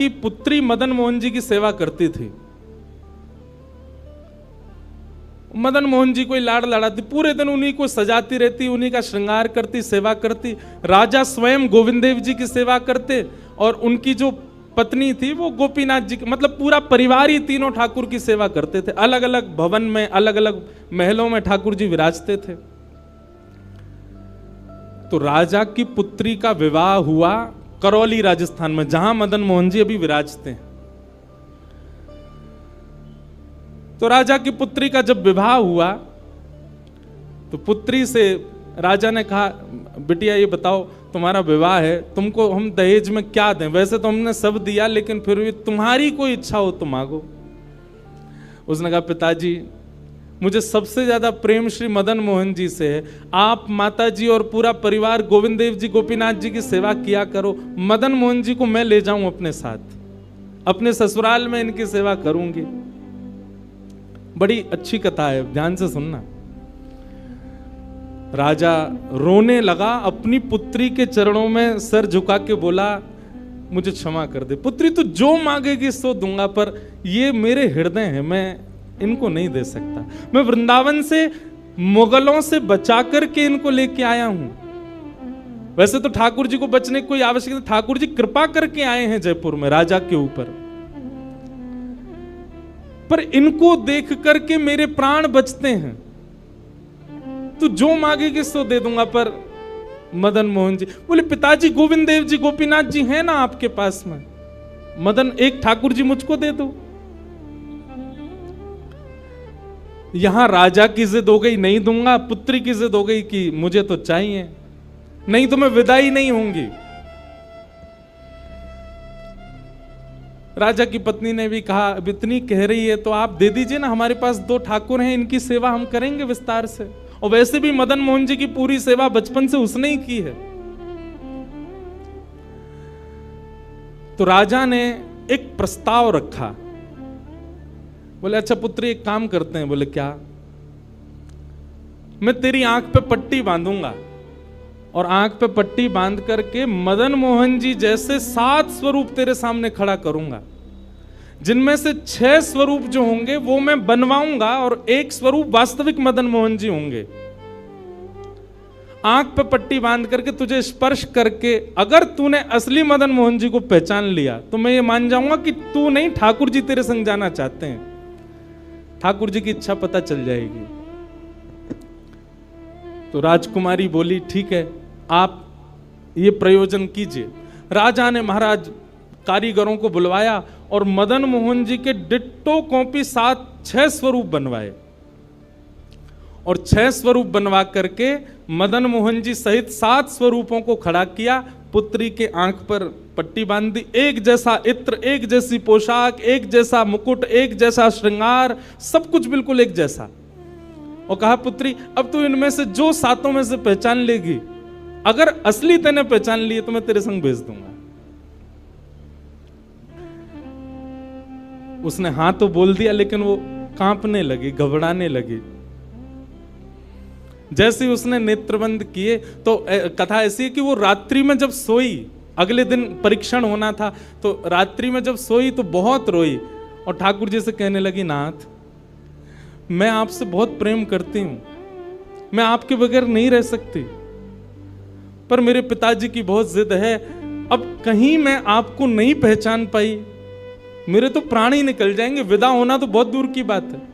की पुत्री मदन मोहन जी की सेवा करती थी। मदन मोहन जी कोई लाड़ लड़ाती, पूरे दिन उन्हीं को सजाती रहती, उन्हीं का श्रृंगार करती, सेवा करती। राजा स्वयं गोविंद देव जी की सेवा करते और उनकी जो पत्नी थी वो गोपीनाथ जी, मतलब पूरा परिवार ही तीनों ठाकुर की सेवा करते थे। अलग अलग भवन में, अलग अलग महलों में ठाकुर जी विराजते थे। तो राजा की पुत्री का विवाह हुआ करौली राजस्थान में, जहां मदन मोहन जी अभी विराजते हैं। तो राजा की पुत्री का जब विवाह हुआ तो पुत्री से राजा ने कहा, बिटिया ये बताओ तुम्हारा विवाह है, तुमको हम दहेज में क्या दें? वैसे तो हमने सब दिया, लेकिन फिर भी तुम्हारी कोई इच्छा हो तो मांगो। उसने कहा, पिताजी मुझे सबसे ज्यादा प्रेम श्री मदन मोहन जी से है। आप माता जी और पूरा परिवार गोविंद देव जी, गोपीनाथ जी की सेवा किया करो। मदन मोहन जी को मैं ले जाऊं अपने साथ, अपने ससुराल में इनकी सेवा करूंगी। बड़ी अच्छी कथा है, ध्यान से सुनना। राजा रोने लगा, अपनी पुत्री के चरणों में सर झुका के बोला, मुझे क्षमा कर दे पुत्री, तू जो मांगेगी सो दूंगा, पर ये मेरे हृदय हैं, मैं इनको नहीं दे सकता। मैं वृंदावन से मुगलों से बचा करके इनको लेके आया हूं। वैसे तो ठाकुर जी को बचने की कोई आवश्यकता नहीं, ठाकुर जी कृपा करके आए हैं जयपुर में राजा के ऊपर, पर इनको देख करके मेरे प्राण बचते हैं। तू जो मांगेगी सो दे दूंगा। पर मदन मोहन जी बोले, पिताजी गोविंद देव जी, गोपीनाथ जी हैं ना आपके पास में, मदन एक ठाकुर जी मुझको दे दो। यहां राजा की जिद हो गई, नहीं दूंगा। पुत्री की जिद हो गई कि मुझे तो चाहिए, नहीं तो मैं विदाई नहीं होंगी। राजा की पत्नी ने भी कहा, अब इतनी कह रही है तो आप दे दीजिए ना, हमारे पास 2 ठाकुर हैं, इनकी सेवा हम करेंगे विस्तार से। और वैसे भी मदन मोहन जी की पूरी सेवा बचपन से उसने ही की है। तो राजा ने एक प्रस्ताव रखा। बोले, अच्छा पुत्री एक काम करते हैं। बोले, क्या? मैं तेरी आंख पे पट्टी बांधूंगा और आंख पे पट्टी बांध करके मदन मोहन जी जैसे 7 स्वरूप तेरे सामने खड़ा करूंगा, जिनमें से 6 स्वरूप जो होंगे वो मैं बनवाऊंगा और 1 स्वरूप वास्तविक मदन मोहन जी होंगे। आंख पे पट्टी बांध करके तुझे स्पर्श करके अगर तूने असली मदन मोहन जी को पहचान लिया तो मैं ये मान जाऊंगा कि तू नहीं, ठाकुर जी तेरे संग जाना चाहते हैं। ठाकुर जी की इच्छा पता चल जाएगी। तो राजकुमारी बोली, ठीक है, आप ये प्रयोजन कीजिए। राजा ने महाराज कारीगरों को बुलवाया और मदन मोहन जी के डिट्टो कॉपी 6 स्वरूप बनवाए और 6 स्वरूप बनवा करके मदन मोहन जी सहित 7 स्वरूपों को खड़ा किया। पुत्री के आंख पर पट्टी बांध दी, एक जैसा इत्र, एक जैसी पोशाक, एक जैसा मुकुट, एक जैसा श्रृंगार, सब कुछ बिल्कुल एक जैसा। और कहा, पुत्री अब तू इनमें से जो 7 में से पहचान लेगी, अगर असली तेने पहचान लिए तो मैं तेरे संग भेज दूंगा। उसने हाँ तो बोल दिया, लेकिन वो कांपने लगी, घबराने लगी। जैसे ही उसने नेत्रबंद किए तो कथा ऐसी है कि वो रात्रि में जब सोई, अगले दिन परीक्षण होना था, तो रात्रि में जब सोई तो बहुत रोई और ठाकुर जी से कहने लगी, नाथ मैं आपसे बहुत प्रेम करती हूं, मैं आपके बगैर नहीं रह सकती, पर मेरे पिताजी की बहुत जिद है। अब कहीं मैं आपको नहीं पहचान पाई, मेरे तो प्राण ही निकल जाएंगे, विदा होना तो बहुत दूर की बात है।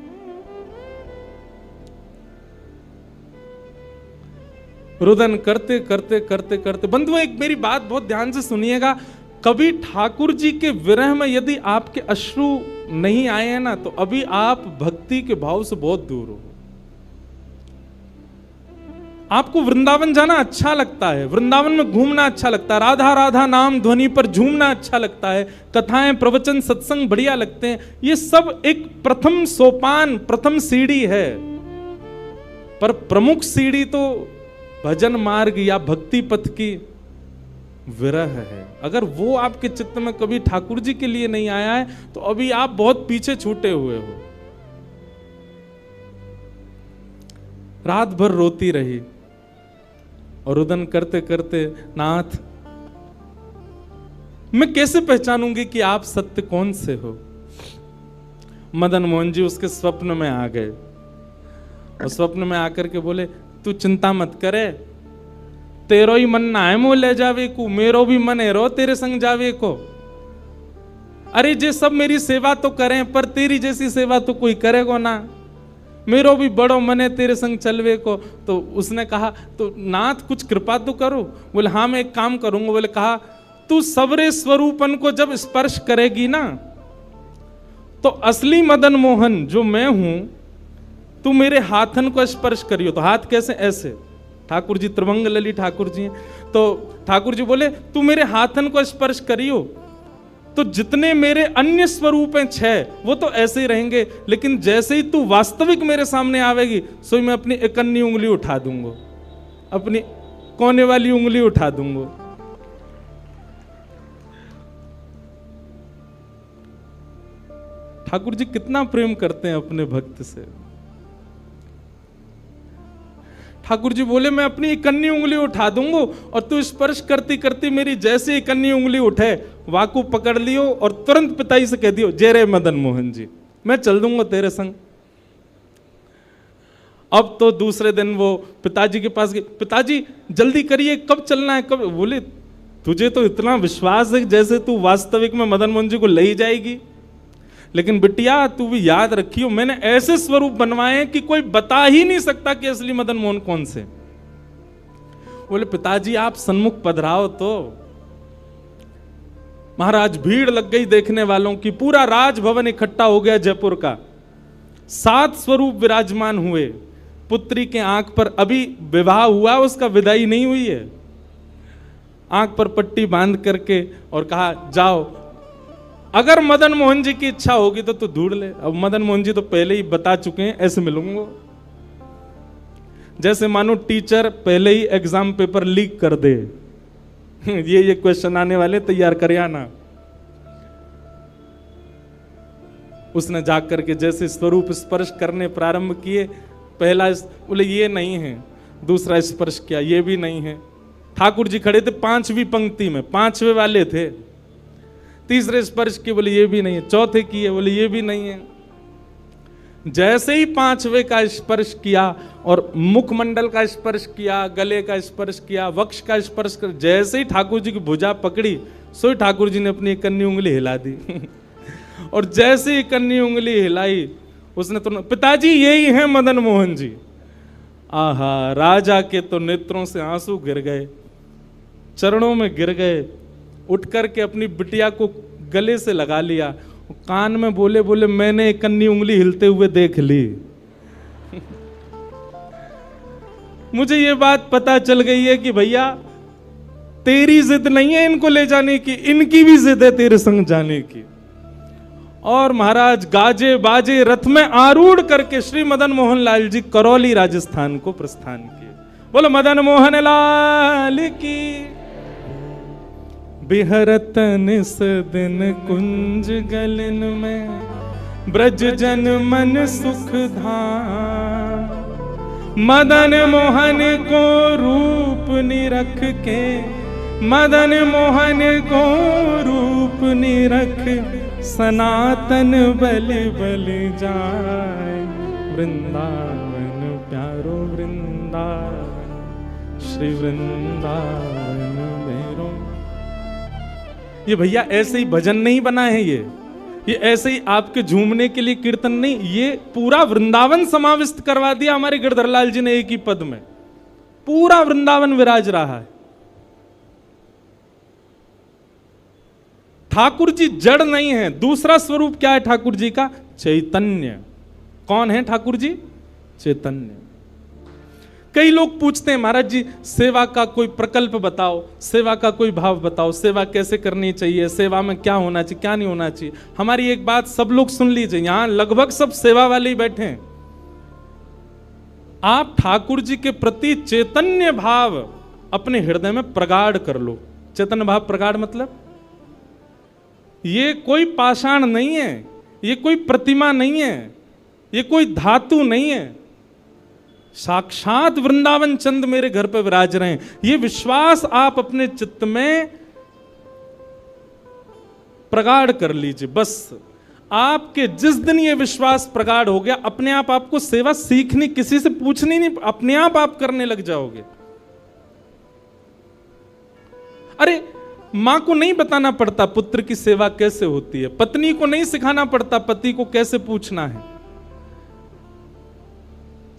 रुदन करते करते करते करते, बंधुओं एक मेरी बात बहुत ध्यान से सुनिएगा, कभी ठाकुर जी के विरह में यदि आपके अश्रु नहीं आए हैं ना, तो अभी आप भक्ति के भाव से बहुत दूर हो। आपको वृंदावन जाना अच्छा लगता है, वृंदावन में घूमना अच्छा लगता है, राधा राधा नाम ध्वनि पर झूमना अच्छा लगता है, कथाएं, प्रवचन, सत्संग बढ़िया लगते हैं। ये सब एक प्रथम सोपान, प्रथम सीढ़ी है, पर प्रमुख सीढ़ी तो भजन मार्ग या भक्ति पथ की विरह है। अगर वो आपके चित्त में कभी ठाकुर जी के लिए नहीं आया है तो अभी आप बहुत पीछे छूटे हुए हो। रात भर रोती रही और रुदन करते करते, नाथ मैं कैसे पहचानूंगी कि आप सत्य कौन से हो? मदन मोहन जी उसके स्वप्न में आ गए और स्वप्न में आकर के बोले, तू चिंता मत करे, तेरो ही मन ना है मोह ले जावे को, मेरो भी मन है रो तेरे संग जावे को। अरे जे सब मेरी सेवा तो करें, पर तेरी जैसी सेवा तो कोई करेगो ना, मेरो भी बड़ो मन है तेरे संग चलवे को। तो उसने कहा, तो नाथ कुछ कृपा तो करो। बोले हाँ मैं एक काम करूंगा। बोले कहा, तू सबरे स्वरूपन को जब स्पर्श करेगी ना, तो असली मदन मोहन जो मैं हूं, तू मेरे हाथन को स्पर्श करियो। तो हाथ कैसे? ऐसे। ठाकुर जी त्रिभंग लली ठाकुर जी हैं। तो ठाकुर जी बोले, तू मेरे हाथन को स्पर्श करियो, तो जितने मेरे अन्य स्वरूप हैं 6, वो तो ऐसे ही रहेंगे, लेकिन जैसे ही तू वास्तविक मेरे सामने आवेगी, सो मैं अपनी इकन्नी उंगली उठा दूंगा, अपनी कोने वाली उंगली उठा दूंगा। ठाकुर जी कितना प्रेम करते हैं अपने भक्त से। ठाकुर जी बोले, मैं अपनी इकन्नी उंगली उठा दूंगा और तू स्पर्श करती करती मेरी जैसे इकन्नी उंगली उठे, वाकू पकड़ लियो और तुरंत पिताजी से कह दियो, जय रे मदन मोहन जी, मैं चल दूंगा तेरे संग। अब तो दूसरे दिन वो पिताजी के पास गए, पिताजी जल्दी करिए, कब चलना है, कब? बोले, तुझे तो इतना विश्वास है जैसे तू वास्तविक में मदन मोहन जी को ले ही जाएगी, लेकिन बिटिया तू भी याद रखियो, मैंने ऐसे स्वरूप बनवाए हैं कि कोई बता ही नहीं सकता कि असली मदन मोहन कौन से। बोले, पिताजी आप सन्मुख पधराओ। तो महाराज भीड़ लग गई देखने वालों की, पूरा राजभवन इकट्ठा हो गया जयपुर का। 7 स्वरूप विराजमान हुए। पुत्री के आंख पर अभी विवाह हुआ, उसका विदाई नहीं हुई है, आंख पर पट्टी बांध करके और कहा, जाओ अगर मदन मोहन जी की इच्छा होगी तो तू ढूंढ ले। अब मदन मोहन जी तो पहले ही बता चुके हैं, ऐसे मिलूंगा। जैसे मानो टीचर पहले ही एग्जाम पेपर लीक कर दे, ये क्वेश्चन आने वाले, तैयार कर आना। उसने जाकर के जैसे स्वरूप स्पर्श करने प्रारंभ किए, पहला बोले ये नहीं है, दूसरा स्पर्श किया, ये भी नहीं है। ठाकुर जी खड़े थे 5वीं पंक्ति में, 5वें वाले थे। तीसरे स्पर्श किए, बोले ये भी नहीं है। चौथे किए, बोले ये भी नहीं है। जैसे ही 5वें का स्पर्श किया और मुखमंडल का स्पर्श किया, गले का स्पर्श किया, वक्ष का स्पर्श कर, जैसे ही ठाकुर जी की भुजा पकड़ी, सो ठाकुर जी ने अपनी कन्नी उंगली हिला दी। और जैसे ही कन्नी उंगली हिलाई, उसने तो, पिताजी यही है मदन मोहन जी। आहा, राजा के तो नेत्रों से आंसू गिर गए, चरणों में गिर गए, उठ करके अपनी बिटिया को गले से लगा लिया, कान में बोले, बोले मैंने कन्नी उंगली हिलते हुए देख ली। मुझे ये बात पता चल गई है कि भैया तेरी जिद नहीं है इनको ले जाने की, इनकी भी जिद है तेरे संग जाने की। और महाराज गाजे बाजे रथ में आरूढ़ करके श्री मदन मोहन लाल जी करौली राजस्थान को प्रस्थान किए। बोलो मदन मोहन लाल की। बिहरत निस दिन कुंज गलन में, ब्रज जन मन सुख धाम। मदन मोहन को रूप निरख के, मदन मोहन को रूप निरख, सनातन बल बल जाए। वृंदावन प्यारो वृंदावन, श्री वृंदावन मेरो। ये भैया ऐसे ही भजन नहीं बना है, ये ऐसे ही आपके झूमने के लिए कीर्तन नहीं, ये पूरा वृंदावन समाविष्ट करवा दिया हमारे गिरधर लाल जी ने एक ही पद में। पूरा वृंदावन विराज रहा है। ठाकुर जी जड़ नहीं है। दूसरा स्वरूप क्या है ठाकुर जी का? चैतन्य। कौन है ठाकुर जी? चैतन्य। कई लोग पूछते हैं महाराज जी सेवा का कोई प्रकल्प बताओ, सेवा का कोई भाव बताओ, सेवा कैसे करनी चाहिए, सेवा में क्या होना चाहिए क्या नहीं होना चाहिए। हमारी एक बात सब लोग सुन लीजिए, यहां लगभग सब सेवा वाले ही बैठे हैं। आप ठाकुर जी के प्रति चैतन्य भाव अपने हृदय में प्रगाढ़ कर लो। चैतन्य भाव प्रगाढ़ मतलब ये कोई पाषाण नहीं है, ये कोई प्रतिमा नहीं है, ये कोई धातु नहीं है, साक्षात वृंदावन चंद मेरे घर पर विराज रहे हैं। ये विश्वास आप अपने चित्त में प्रगाढ़ कर लीजिए। बस आपके जिस दिन ये विश्वास प्रगाढ़ हो गया, अपने आप आपको सेवा सीखनी, किसी से पूछनी नहीं, अपने आप करने लग जाओगे। अरे मां को नहीं बताना पड़ता पुत्र की सेवा कैसे होती है, पत्नी को नहीं सिखाना पड़ता पति को कैसे पूछना है।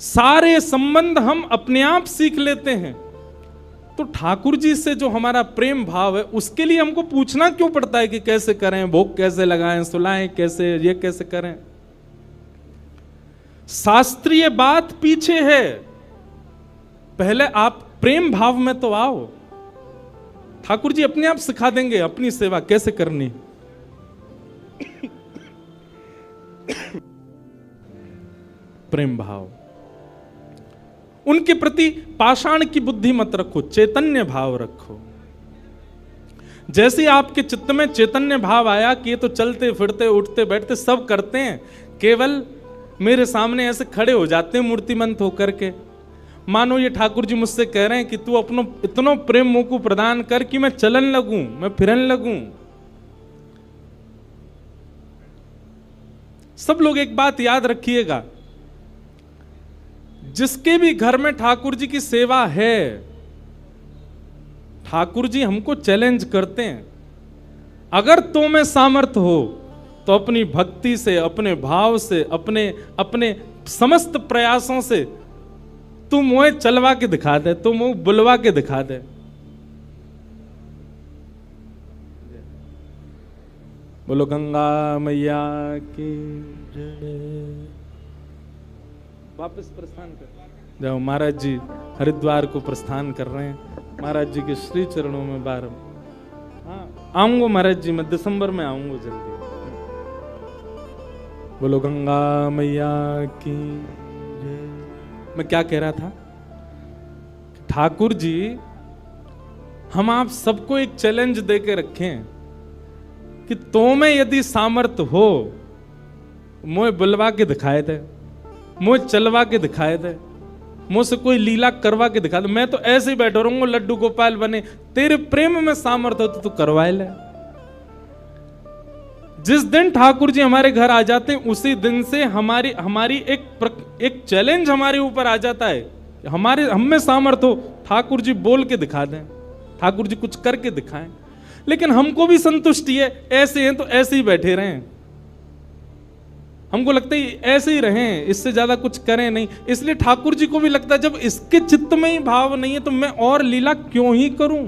सारे संबंध हम अपने आप सीख लेते हैं। तो ठाकुर जी से जो हमारा प्रेम भाव है, उसके लिए हमको पूछना क्यों पड़ता है कि कैसे करें, भोग कैसे लगाएं, सुलाएं कैसे, ये कैसे करें। शास्त्रीय बात पीछे है, पहले आप प्रेम भाव में तो आओ। ठाकुर जी अपने आप सिखा देंगे अपनी सेवा कैसे करनी। प्रेम भाव, उनके प्रति पाषाण की बुद्धि मत रखो, चैतन्य भाव रखो। जैसे आपके चित्त में चैतन्य भाव आया कि ये तो चलते फिरते उठते बैठते सब करते हैं, केवल मेरे सामने ऐसे खड़े हो जाते हैं मूर्तिमंत होकर के, मानो ये ठाकुर जी मुझसे कह रहे हैं कि तू अपनो इतनो प्रेम मुझ को प्रदान कर कि मैं चलन लगूं, मैं फिरन लगूं। सब लोग एक बात याद रखिएगा, जिसके भी घर में ठाकुर जी की सेवा है, ठाकुर जी हमको चैलेंज करते हैं, अगर तो में सामर्थ्य हो तो अपनी भक्ति से, अपने भाव से, अपने समस्त प्रयासों से तू मुझे चलवा के दिखा दे, तू मुझे बुलवा के दिखा दे। बोलो गंगा मैया की जय। वापस प्रस्थान कर जाओ। महाराज जी हरिद्वार को प्रस्थान कर रहे हैं, महाराज जी के श्री चरणों में बार। हाँ आऊंगा महाराज जी, मैं दिसंबर में आऊंगा जल्दी। बोलो गंगा मैया की जय। मैं क्या कह रहा था, ठाकुर जी हम आप सबको एक चैलेंज देके रखें कि तो में यदि सामर्थ्य हो, मुझे बुलवा के दिखाए दे, मुझे चलवा के दिखाए दे, मुझसे कोई लीला करवा के दिखा दे, मैं तो ऐसे ही बैठा रहूंगा लड्डू गोपाल बने। तेरे प्रेम में सामर्थ्य हो तो तू करवाए ले। जिस दिन ठाकुर जी हमारे घर आ जाते हैं, उसी दिन से हमारी एक चैलेंज हमारे ऊपर आ जाता है, हम में सामर्थ्य हो, ठाकुर जी बोल के दिखा दें, ठाकुर जी कुछ करके दिखाएं। लेकिन हमको भी संतुष्टि है, ऐसे हैं तो ऐसे ही बैठे रहें, हमको लगता है ऐसे ही रहें, इससे ज्यादा कुछ करें नहीं। इसलिए ठाकुर जी को भी लगता है जब इसके चित्त में ही भाव नहीं है तो मैं और लीला क्यों ही करूं।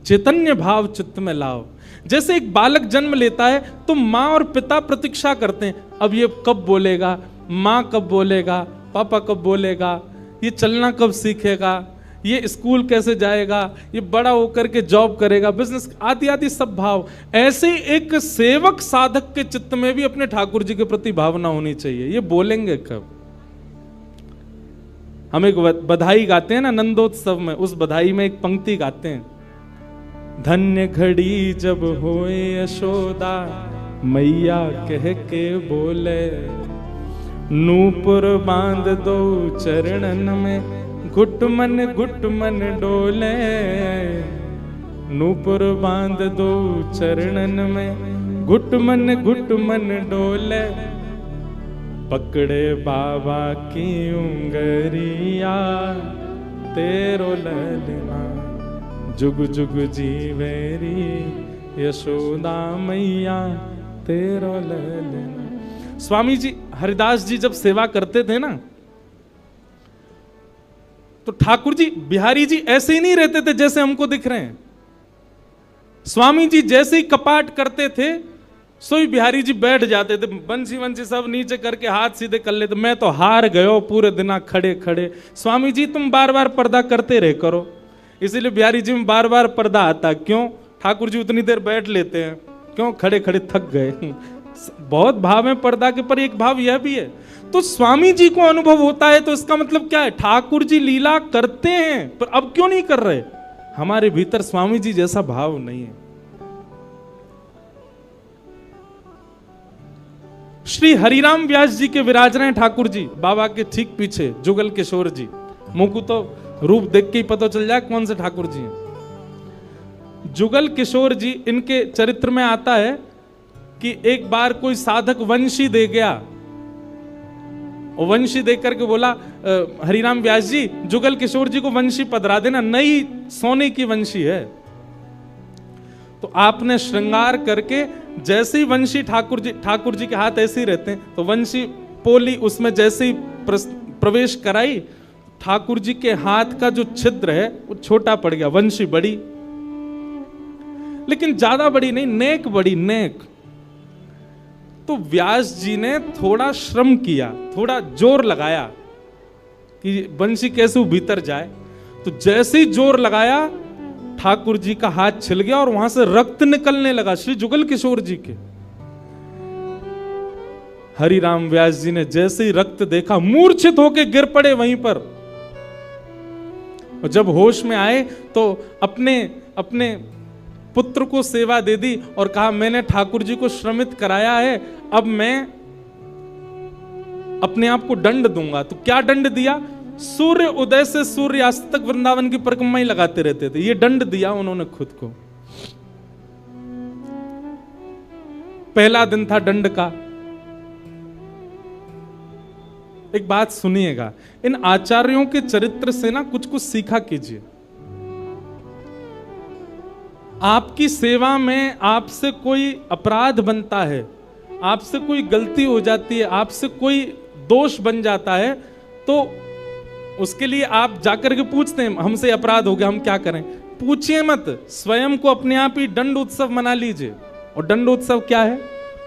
चैतन्य भाव चित्त में लाओ। जैसे एक बालक जन्म लेता है तो मां और पिता प्रतीक्षा करते हैं, अब ये कब बोलेगा, मां कब बोलेगा, पापा कब बोलेगा, ये चलना कब सीखेगा, ये स्कूल कैसे जाएगा, ये बड़ा होकर के जॉब करेगा, बिजनेस आदि आदि सब भाव। ऐसे एक सेवक साधक के चित्त में भी अपने ठाकुर जी के प्रति भावना होनी चाहिए, ये बोलेंगे कब। हम एक बधाई गाते हैं ना नंदोत्सव में, उस बधाई में एक पंक्ति गाते हैं, धन्य घड़ी जब होए यशोदा मैया कह के बोले, नूपुर बांध दो चरणन में घुट मन डोले, नूपुर बांध दो चरणन में घुट मन डोले, पकड़े बाबा की उंगरिया तेरो ललना जुग जुग जीवेरी यशोदा मैया तेरो ललना। स्वामी जी हरिदास जी जब सेवा करते थे ना, तो ठाकुर जी बिहारी जी ऐसे ही नहीं रहते थे जैसे हमको दिख रहे हैं। स्वामी जी जैसे ही कपाट करते थे, सोई बिहारी जी बैठ जाते थे, बंसी वंसी सब नीचे करके हाथ सीधे कर लेते। मैं तो हार गयो पूरे दिन खड़े खड़े, स्वामी जी तुम बार बार पर्दा करते रहे करो। इसीलिए बिहारी जी में बार बार पर्दा आता, क्यों? ठाकुर जी उतनी देर बैठ लेते हैं, क्यों? खड़े खड़े थक गए। बहुत भाव है पर्दा के, पर एक भाव यह भी है। तो स्वामी जी को अनुभव होता है, तो इसका मतलब क्या है? ठाकुर जी लीला करते हैं, पर अब क्यों नहीं कर रहे? हमारे भीतर स्वामी जी जैसा भाव नहीं है। श्री हरिराम व्यास जी के विराज रहे हैं ठाकुर जी, बाबा के ठीक पीछे जुगल किशोर जी। मुंह को तो रूप देख के ही पता चल जाए कौन से ठाकुर जी हैं। जुगल किशोर जी, इनके चरित्र में आता है कि एक बार कोई साधक वंशी दे गया, और वंशी देख करके बोला हरिराम व्यास जी, जुगल किशोर जी को वंशी पधरा देना, नई सोने की वंशी है। तो आपने श्रृंगार करके जैसे ही वंशी ठाकुर जी के हाथ ऐसे ही रहते हैं, तो वंशी पोली उसमें जैसे ही प्रवेश कराई, ठाकुर जी के हाथ का जो छिद्र है वो छोटा पड़ गया, वंशी बड़ी, लेकिन ज्यादा बड़ी नहीं, नेक बड़ी, नेक। तो व्यास जी ने थोड़ा श्रम किया, थोड़ा जोर लगाया कि वंशी कैसे भीतर जाए। तो जैसे ही जोर लगाया, ठाकुर जी का हाथ छिल गया और वहां से रक्त निकलने लगा, श्री जुगल किशोर जी के। हरिराम व्यास जी ने जैसे ही रक्त देखा, मूर्छित होकर गिर पड़े वहीं पर। और जब होश में आए तो अपने पुत्र को सेवा दे दी और कहा, मैंने ठाकुर जी को श्रमित कराया है, अब मैं अपने आप को दंड दूंगा। तो क्या दंड दिया? सूर्य उदय से सूर्यास्त तक वृंदावन की परिक्रमा ही लगाते रहते थे, ये दंड दिया उन्होंने खुद को। पहला दिन था दंड का। एक बात सुनिएगा, इन आचार्यों के चरित्र से ना कुछ कुछ सीखा कीजिए। आपकी सेवा में आपसे कोई अपराध बनता है, आपसे कोई गलती हो जाती है, आपसे कोई दोष बन जाता है, तो उसके लिए आप जाकर के पूछते हैं, हमसे अपराध हो गया, हम क्या करें? पूछिए मत, स्वयं को अपने आप ही दंड उत्सव मना लीजिए। और दंड उत्सव क्या है?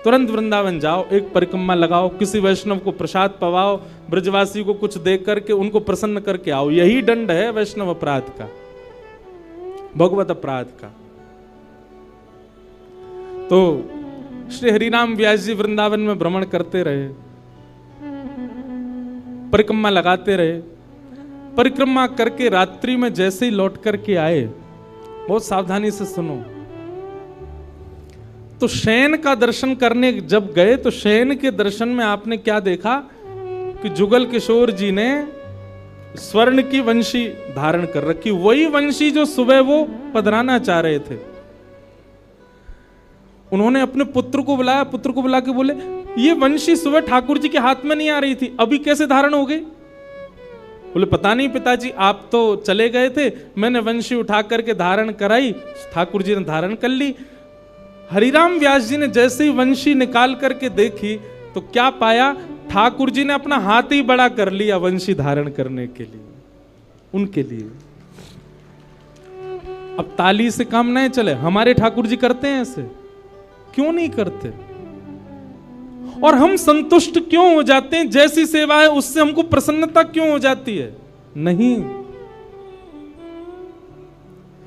तुरंत वृंदावन जाओ, एक परिक्रमा लगाओ, किसी वैष्णव को प्रसाद पवाओ, ब्रजवासी को कुछ दे करके उनको प्रसन्न करके आओ। यही दंड है वैष्णव अपराध का, भगवत अपराध का। तो श्री हरिराम व्यास जी वृंदावन में भ्रमण करते रहे, परिक्रमा लगाते रहे। परिक्रमा करके रात्रि में जैसे ही लौट करके आए, बहुत सावधानी से सुनो, तो शयन का दर्शन करने जब गए, तो शयन के दर्शन में आपने क्या देखा कि जुगल किशोर जी ने स्वर्ण की वंशी धारण कर रखी, वही वंशी जो सुबह वो पधराना चाह रहे थे। उन्होंने अपने पुत्र को बुलाया, पुत्र को बुला के बोले, ये वंशी सुबह ठाकुर जी के हाथ में नहीं आ रही थी, अभी कैसे धारण हो गई? बोले, पता नहीं पिताजी, आप तो चले गए थे, मैंने वंशी उठा करके धारण कराई, ठाकुर जी ने धारण कर ली। हरिराम व्यास जी ने जैसे ही वंशी निकाल करके देखी, तो क्या पाया? ठाकुर जी ने अपना हाथ ही बड़ा कर लिया वंशी धारण करने के लिए, उनके लिए। अब ताली से काम नहीं चले, हमारे ठाकुर जी करते हैं ऐसे? क्यों नहीं करते? और हम संतुष्ट क्यों हो जाते हैं? जैसी सेवा है उससे हमको प्रसन्नता क्यों हो जाती है? नहीं।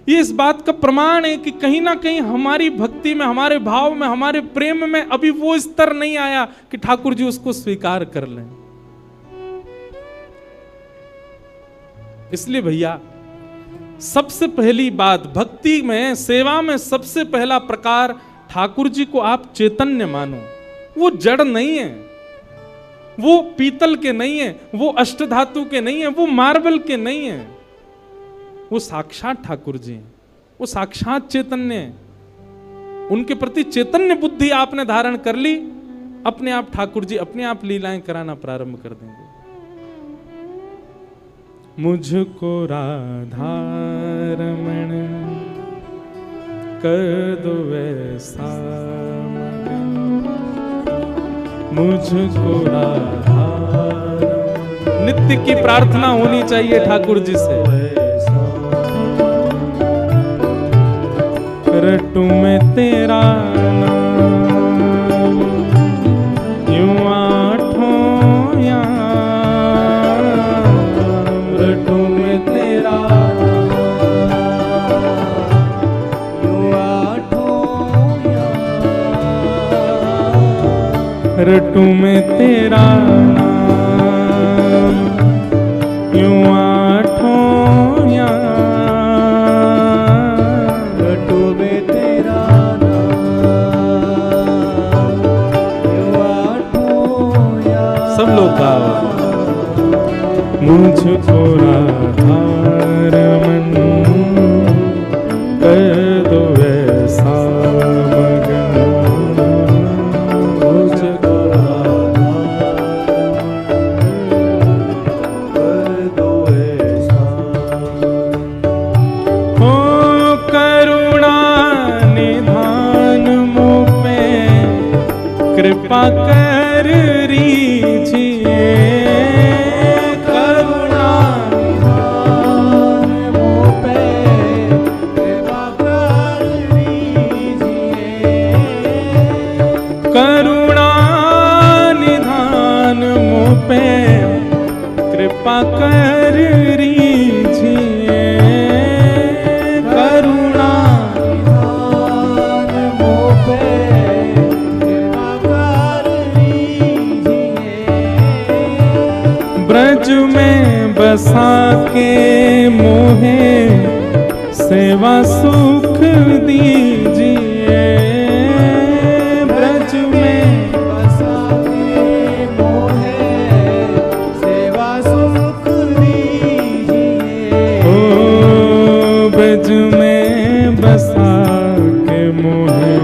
ये इस बात का प्रमाण है कि कहीं ना कहीं हमारी भक्ति में, हमारे भाव में, हमारे प्रेम में अभी वो स्तर नहीं आया कि ठाकुर जी उसको स्वीकार कर लें। इसलिए भैया, सबसे पहली बात भक्ति में, सेवा में सबसे पहला प्रकार, ठाकुर जी को आप चैतन्य मानो। वो जड़ नहीं है, वो पीतल के नहीं है, वो अष्टधातु के नहीं है, वो मार्बल के नहीं है, वो साक्षात ठाकुर जी हैं, वो साक्षात चैतन्य है। उनके प्रति चैतन्य बुद्धि आपने धारण कर ली, अपने आप ठाकुर जी अपने आप लीलाएं कराना प्रारंभ कर देंगे। मुझको राधा रमण कर दो वैसा, मुझको राधा, नित्य की प्रार्थना होनी चाहिए ठाकुर जी से। रटू में तेरा नाम यूं आठों याम, रटू में तेरा यूं आठों याम, रटू में तेरा नाम यूं आठों याम, मुझको राधा रमन कर दो कृपा कर रीजिए, करुणा मुँह पे कृपा कर लीजिए, करुणा निधान मुँह पे कृपा कर रीजिए, करुणा निधान मुँह पे कृपा कर लीजिए, ब्रज में बसा के मोहे सेवा सुख दीजिए, ब्रज में बसा के मोहे सेवा सुख दीजिए, ओ ब्रज में बसा के मोहे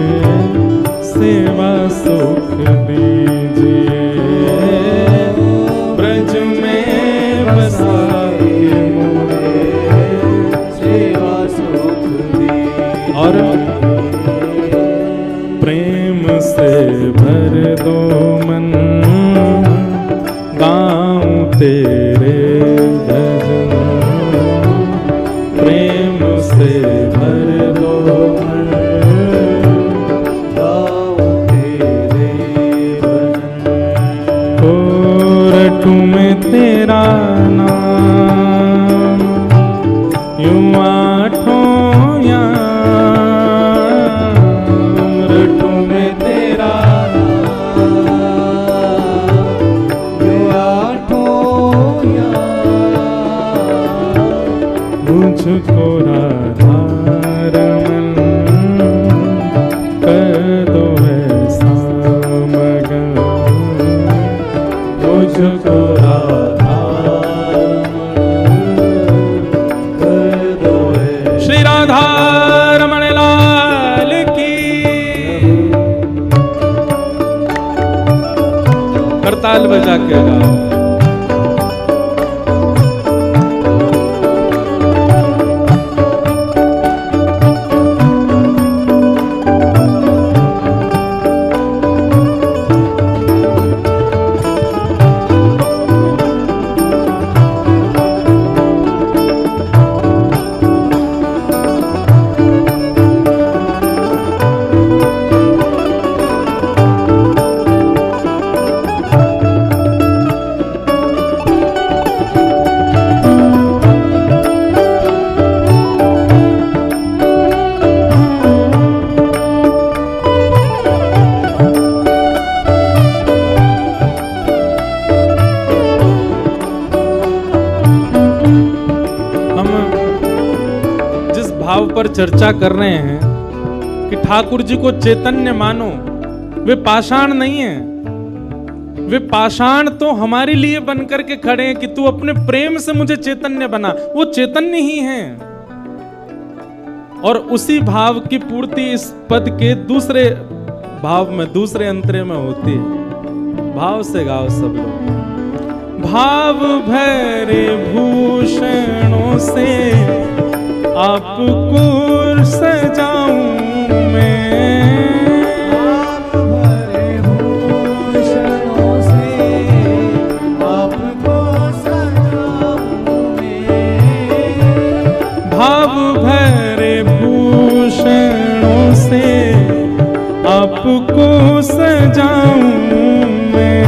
सेवा सुख दीजिए, ब्रज में बसा के मोहे सेवा सुख दीजिए, और प्रेम से भर दो मन, गाऊं तेरे भजन, प्रेम से भर दो मन, गाऊं तेरे भजन, ओ रटूं मैं तेरा नाम, यूं आठों याम, रटूं मैं तेरा मुझको राधा रमन कर दो ऐसा मगन, मुझको राधा रमन कर दो ऐसा। श्री राधा रमण लाल की, करताल बजा के गाओ। पर चर्चा कर रहे हैं कि ठाकुर जी को चैतन्य मानो, वे पाषाण नहीं है, वे पाषाण तो हमारे लिए बनकर के खड़े हैं कि तू अपने प्रेम से मुझे चैतन्य बना, वो चैतन्य ही हैं। और उसी भाव की पूर्ति इस पद के दूसरे भाव में, दूसरे अंतरे में होती है। भाव से गाओ सब लोग। भाव भरे भूषणों से आपको सजाऊं मैं, भाव भरे भूषणों से आपको सजाऊं मैं, भाव भरे भूषणों से आपको सजाऊं मैं,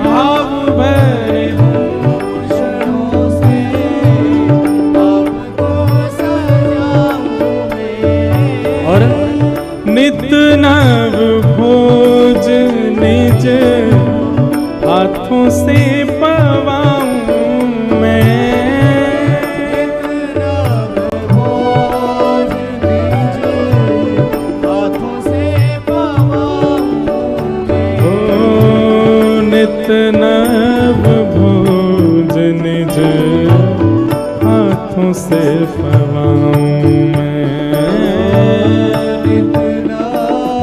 भाव भरे भूषणों से आपको सजाऊं मैं, और नित नव भोज निज हाथों से पवाऊं मैं, नित नव भोज निज हाथों से पवाऊं मैं, नित नव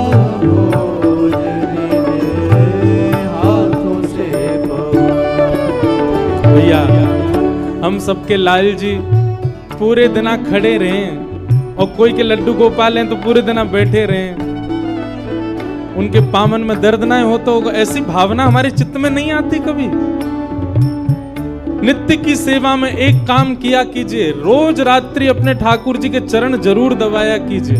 भोज निज हाथों से पवाऊं। भैया हम सबके लाल जी पूरे दिन खड़े रहे और कोई के लड्डू गोपाल हैं तो पूरे दिन बैठे रहे, उनके पावन में दर्द ना होता होगा, ऐसी भावना हमारे चित्त में नहीं आती कभी। नित्य की सेवा में एक काम किया कीजिए, रोज रात्रि अपने ठाकुर जी के चरण जरूर दबाया कीजिए।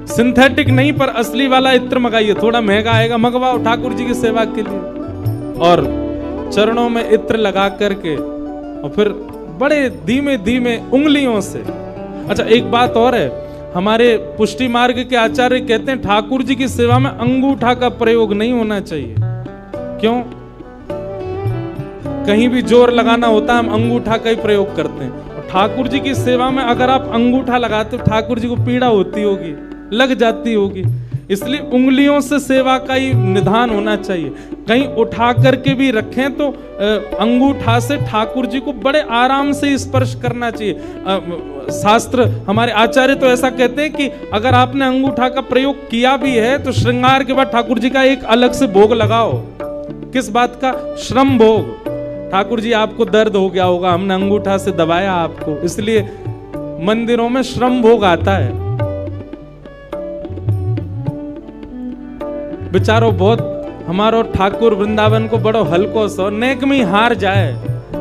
सिंथेटिक नहीं पर असली वाला इत्र मंगाइए, थोड़ा महंगा आएगा, मंगवाओ ठाकुर जी की सेवा के लिए, और चरणों में इत्र लगा करके और फिर बड़े धीमे धीमे उंगलियों से। अच्छा, एक बात और है, हमारे पुष्टि मार्ग के आचार्य कहते हैं ठाकुर जी की सेवा में अंगूठा का प्रयोग नहीं होना चाहिए। क्यों? कहीं भी जोर लगाना होता है, हम अंगूठा का ही प्रयोग करते हैं। और ठाकुर जी की सेवा में अगर आप अंगूठा लगाते हो, ठाकुर जी को पीड़ा होती होगी, लग जाती होगी, इसलिए उंगलियों से सेवा का ही निधान होना चाहिए। कहीं उठा करके भी रखें तो अंगूठा से ठाकुर जी को बड़े आराम से स्पर्श करना चाहिए। शास्त्र हमारे आचार्य तो ऐसा कहते हैं कि अगर आपने अंगूठा का प्रयोग किया भी है तो श्रृंगार के बाद ठाकुर जी का एक अलग से भोग लगाओ। किस बात का? श्रम भोग। ठाकुर जी आपको दर्द हो गया होगा, हमने अंगूठा से दबाया आपको, इसलिए मंदिरों में श्रम भोग आता है। बेचारो बहुत हमारो ठाकुर वृंदावन को बड़ो हल्को सो, नेक में हार जाए,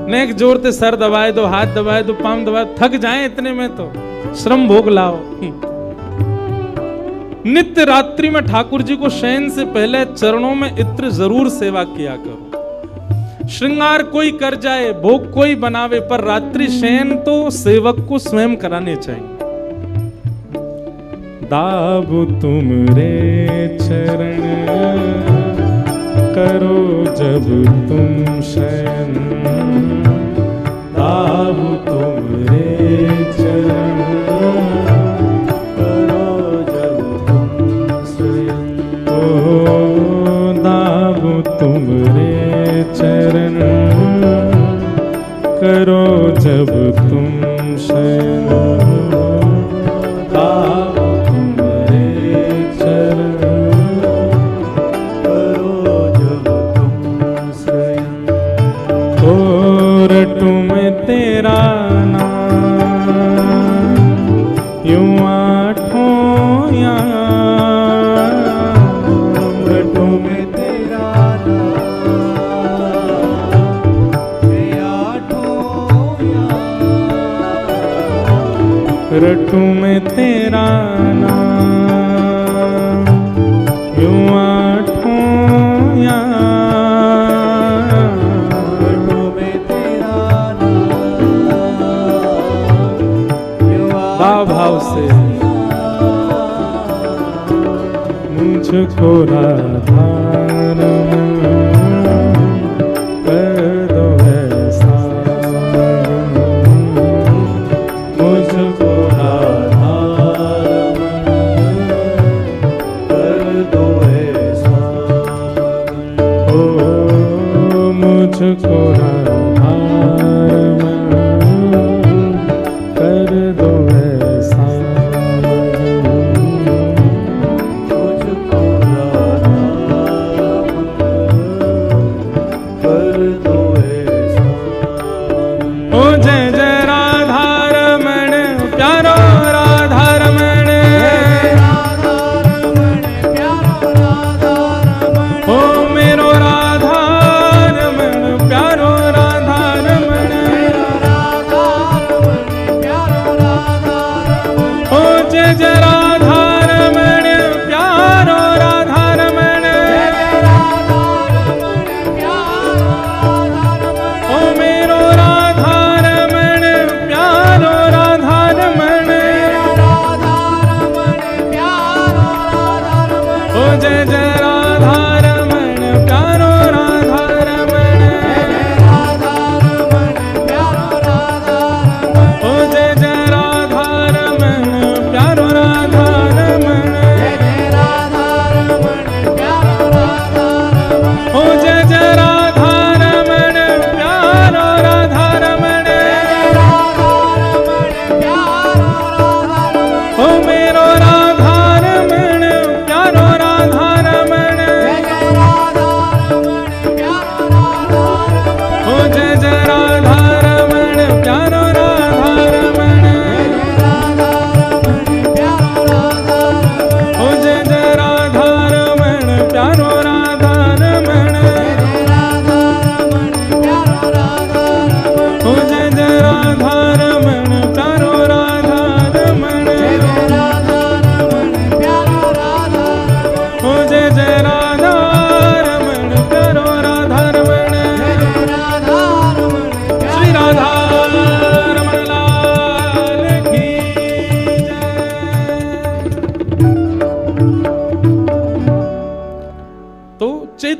नेक जोर से सर दबाए दो, हाथ दबाए दो, पांव दबाए, थक जाए इतने में तो श्रम भोग लाओ। नित्य रात्रि में ठाकुर जी को शयन से पहले चरणों में इत्र जरूर सेवा किया करो। श्रृंगार कोई कर जाए, भोग कोई बनावे, पर रात्रि शयन तो सेवक को स्वयं कराने चाहिए। दाबु तुमरे चरण करो जब तुम शयन, दाबु तुमरे चरण करो जब तुम शयन। ओ दाबु तुमरे चरण करो जब तुम शयन, दाबु तुमरे चरण करो जब तुम शयन। ओ रटू में तेरा नाम यूं आठों याम, रटू में तेरा नाम ये आठों याम। रटू में तेरा नाम यूं आठों याम, रटू में तेरा नाम ये भाव से मुझको राधार कर दो ऐसा, मुझको आधार कर दो ऐसा। ओ मुझको राधार कर दो ऐसा, मुझको आधार कर दो ऐसा। ओ जय जय राधा रमण प्यारो राधा रमण, ओ मेरो राधा रमण प्यारो राधा रमण, ओ जय जय राधा रमण प्यारो राधा रमण, ओ मेरो राधा रमण प्यारो राधा रमण, ओ जय जय राधा रमण प्यारो राधा रमण, ओ जय जय राधा रमण प्यारो राधा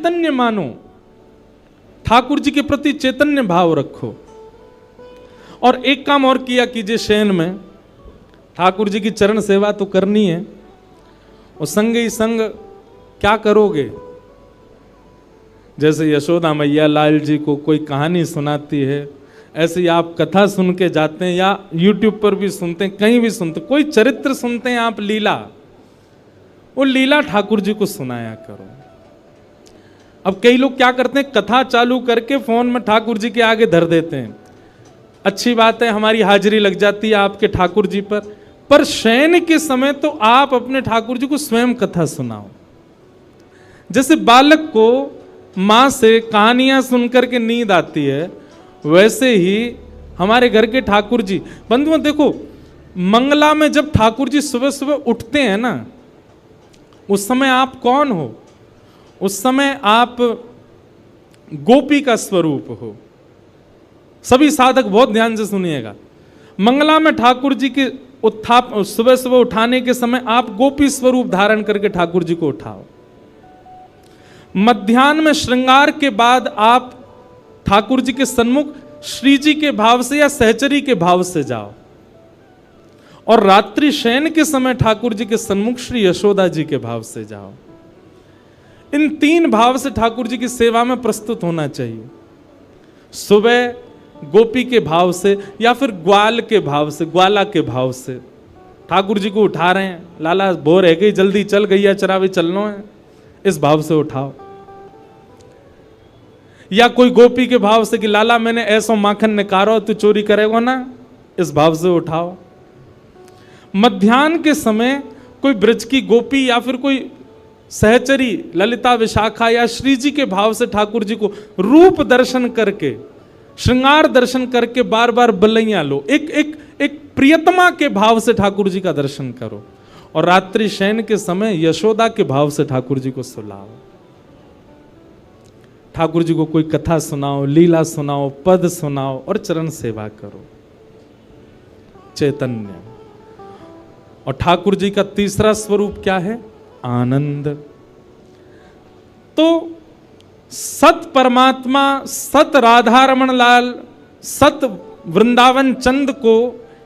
चैतन्य मानो, ठाकुर जी के प्रति चैतन्य भाव रखो। और एक काम और किया कीजिए शयन में, ठाकुर जी की चरण सेवा तो करनी है, और संग ही संग क्या करोगे, जैसे यशोदा मैया लाल जी को कोई कहानी सुनाती है, ऐसे ही आप कथा सुन के जाते हैं, या यूट्यूब पर भी सुनते हैं, कहीं भी सुनते, कोई चरित्र सुनते हैं आप, लीला, वो लीला ठाकुर जी को सुनाया करो। अब कई लोग क्या करते हैं, कथा चालू करके फोन में ठाकुर जी के आगे धर देते हैं। अच्छी बात है, हमारी हाजिरी लग जाती है आपके ठाकुर जी पर शयन के समय तो आप अपने ठाकुर जी को स्वयं कथा सुनाओ। जैसे बालक को माँ से कहानियां सुनकर के नींद आती है, वैसे ही हमारे घर के ठाकुर जी, बंधुओं देखो, मंगला में जब ठाकुर जी सुबह सुबह उठते हैं ना, उस समय आप कौन हो? उस समय आप गोपी का स्वरूप हो। सभी साधक बहुत ध्यान से सुनिएगा, मंगला में ठाकुर जी के उत्थाप, सुबह सुबह उठाने के समय आप गोपी स्वरूप धारण करके ठाकुर जी को उठाओ। मध्याह्न में श्रृंगार के बाद आप ठाकुर जी के सन्मुख श्री जी के भाव से या सहचरी के भाव से जाओ, और रात्रि शयन के समय ठाकुर जी के सन्मुख श्री यशोदा जी के भाव से जाओ। इन 3 भाव से ठाकुर जी की सेवा में प्रस्तुत होना चाहिए। सुबह गोपी के भाव से, या फिर ग्वाल के भाव से, ग्वाला के भाव से ठाकुर जी को उठा रहे हैं, लाला बोर है गई, जल्दी चल गैया चरावे चलना है, इस भाव से उठाओ। या कोई गोपी के भाव से कि लाला मैंने ऐसो माखन निकारो, तू चोरी करेगा ना, इस भाव से उठाओ। मध्याह्न के समय कोई ब्रज की गोपी या फिर कोई सहचरी ललिता विशाखा या श्री जी के भाव से ठाकुर जी को रूप दर्शन करके, श्रृंगार दर्शन करके बार बार बलैया लो। एक प्रियतमा के भाव से ठाकुर जी का दर्शन करो, और रात्रि शयन के समय यशोदा के भाव से ठाकुर जी को सुलाओ। ठाकुर जी को कोई कथा सुनाओ, लीला सुनाओ, पद सुनाओ, और चरण सेवा करो। चैतन्य। और ठाकुर जी का तीसरा स्वरूप क्या है? आनंद। तो सत परमात्मा, सत राधा रमन लाल, सत वृंदावन चंद को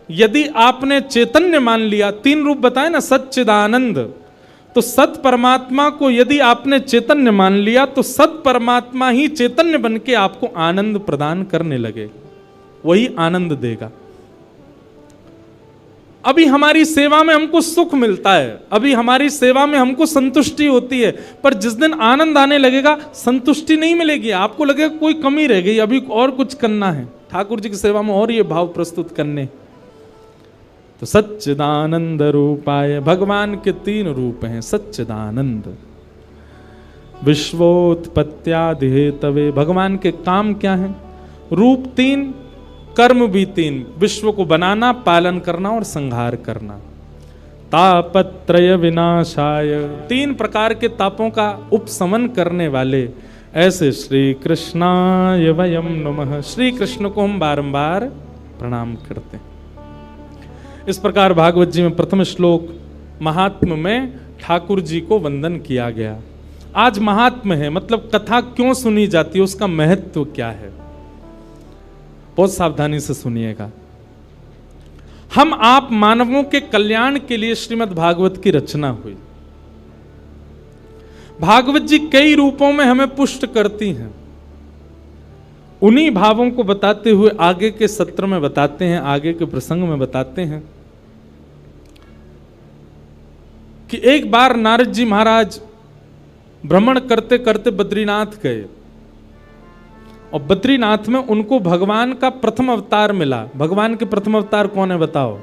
यदि आपने चैतन्य मान लिया, 3 रूप बताए ना, सच्चिदानंद, तो सत परमात्मा को यदि आपने चैतन्य मान लिया, तो सत परमात्मा ही चैतन्य बन के आपको आनंद प्रदान करने लगे, वही आनंद देगा। अभी हमारी सेवा में हमको सुख मिलता है, अभी हमारी सेवा में हमको संतुष्टि होती है, पर जिस दिन आनंद आने लगेगा संतुष्टि नहीं मिलेगी, आपको लगेगा कोई कमी रह गई, अभी और कुछ करना है ठाकुर जी की सेवा में, और ये भाव प्रस्तुत करने। तो सच्चिदानंद रूपाय, भगवान के 3 रूप हैं। सच्चिदानंद, विश्वोत्पत्त्यादि हेतवे, भगवान के काम क्या है? रूप 3, कर्म भी 3, विश्व को बनाना, पालन करना और संहार करना। तापत्रय विनाशाय, 3 प्रकार के तापों का उपशमन करने वाले ऐसे श्री कृष्णाय वयम नमः, श्री कृष्ण को हम बारंबार प्रणाम करते हैं। इस प्रकार भागवत जी में प्रथम श्लोक महात्म में ठाकुर जी को वंदन किया गया। आज महात्म है, मतलब कथा क्यों सुनी जाती है, उसका महत्व क्या है, बहुत सावधानी से सुनिएगा। हम आप मानवों के कल्याण के लिए श्रीमद् भागवत की रचना हुई। भागवत जी कई रूपों में हमें पुष्ट करती हैं। उन्हीं भावों को बताते हुए आगे के सत्र में बताते हैं, आगे के प्रसंग में बताते हैं कि एक बार नारद जी महाराज भ्रमण करते करते बद्रीनाथ गए, और बद्रीनाथ में उनको भगवान का प्रथम अवतार मिला। भगवान के प्रथम अवतार कौन है बताओ?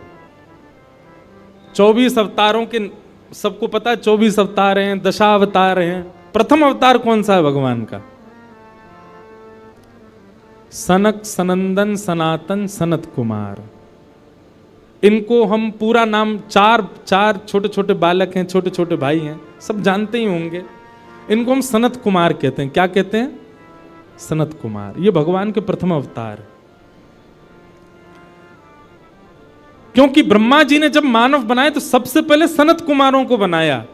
24 अवतारों के सबको पता है, 24 अवतार हैं, दशावतार हैं। प्रथम अवतार कौन सा है भगवान का? सनक सनंदन सनातन सनत कुमार। इनको हम पूरा नाम, चार छोटे छोटे बालक हैं, छोटे छोटे भाई हैं, सब जानते ही होंगे। इनको हम सनत कुमार कहते हैं। क्या कहते हैं? सनत कुमार। ये भगवान के प्रथम अवतार। क्योंकि ब्रह्मा जी ने जब मानव बनाए तो सबसे पहले सनत कुमारों को बनाया।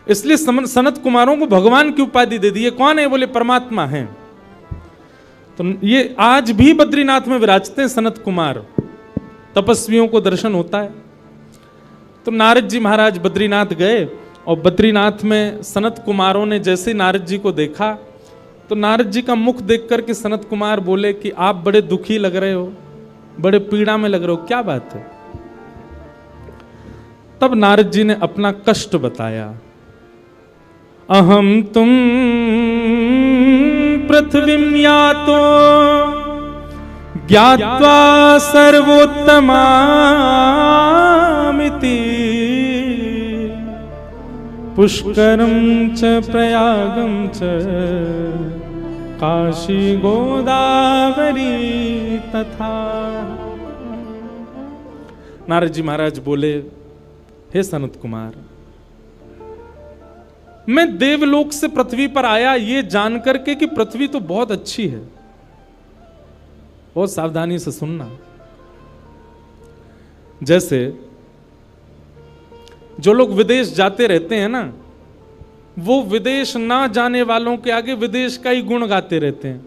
इसलिए सनत कुमारों को भगवान की उपाधि दे दी। ये कौन है? बोले परमात्मा है। तो ये आज भी बद्रीनाथ में विराजते हैं सनत कुमार, तपस्वियों को दर्शन होता है। तो नारद जी महाराज बद्रीनाथ गए और बद्रीनाथ में सनत कुमारों ने जैसे नारद जी को देखा तो नारद जी का मुख देख करके सनत कुमार बोले कि आप बड़े दुखी लग रहे हो, बड़े पीड़ा में लग रहे हो, क्या बात है? तब नारद जी ने अपना कष्ट बताया। अहम तुम पृथ्वीं यातो ज्ञात्वा सर्वोत्तमामिति पुष्करं च प्रयागं च काशी गोदावरी तथा। नारद जी महाराज बोले, हे सनत कुमार, मैं देवलोक से पृथ्वी पर आया ये जानकर के कि पृथ्वी तो बहुत अच्छी है। बहुत सावधानी से सुनना। जैसे जो लोग विदेश जाते रहते हैं ना, वो विदेश ना जाने वालों के आगे विदेश का ही गुण गाते रहते हैं।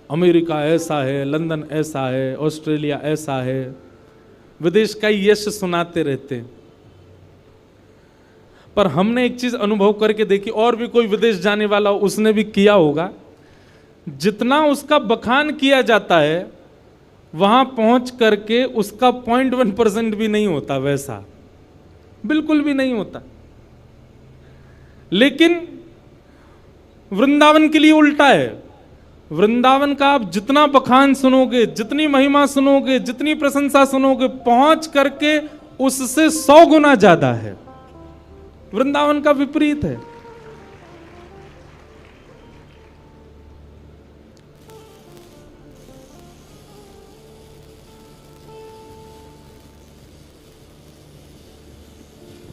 अमेरिका ऐसा है, लंदन ऐसा है, ऑस्ट्रेलिया ऐसा है, विदेश का ही यश सुनाते रहते हैं। पर हमने एक चीज अनुभव करके देखी, और भी कोई विदेश जाने वाला हो उसने भी किया होगा, जितना उसका बखान किया जाता है वहां पहुंच करके उसका 0.1% भी नहीं होता, वैसा बिल्कुल भी नहीं होता। लेकिन वृंदावन के लिए उल्टा है। वृंदावन का आप जितना बखान सुनोगे, जितनी महिमा सुनोगे, जितनी प्रशंसा सुनोगे, पहुंच करके उससे 100 गुना ज्यादा है। वृंदावन का विपरीत है।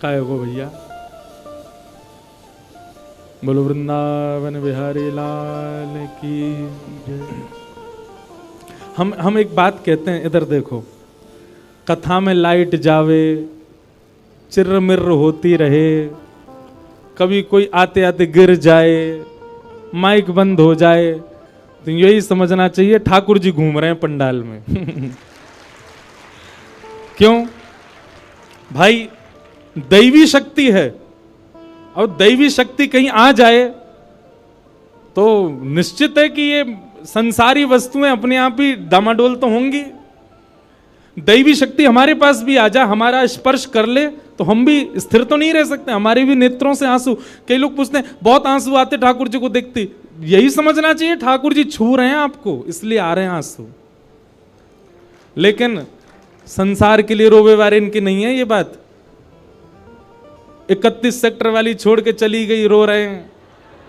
काय हो भैया? बोलो वृंदावन बिहारी लाल की जय। हम एक बात कहते हैं, इधर देखो, कथा में लाइट जावे, चिर्र मिर्र होती रहे, कभी कोई आते आते गिर जाए, माइक बंद हो जाए, तो यही समझना चाहिए ठाकुर जी घूम रहे हैं पंडाल में। क्यों भाई? दैवी शक्ति है, और दैवी शक्ति कहीं आ जाए तो निश्चित है कि ये संसारी वस्तुएं अपने आप ही डामाडोल तो होंगी। दैवी शक्ति हमारे पास भी आ जाए, हमारा स्पर्श कर ले, तो हम भी स्थिर तो नहीं रह सकते। हमारे भी नेत्रों से आंसू, कई लोग पूछते हैं बहुत आंसू आते ठाकुर जी को देखते, यही समझना चाहिए ठाकुर जी छू रहे हैं आपको, इसलिए आ रहे हैं आंसू। लेकिन संसार के लिए रोवे वारे इनकी नहीं है ये बात। 31 सेक्टर वाली छोड़ के चली गई, रो रहे हैं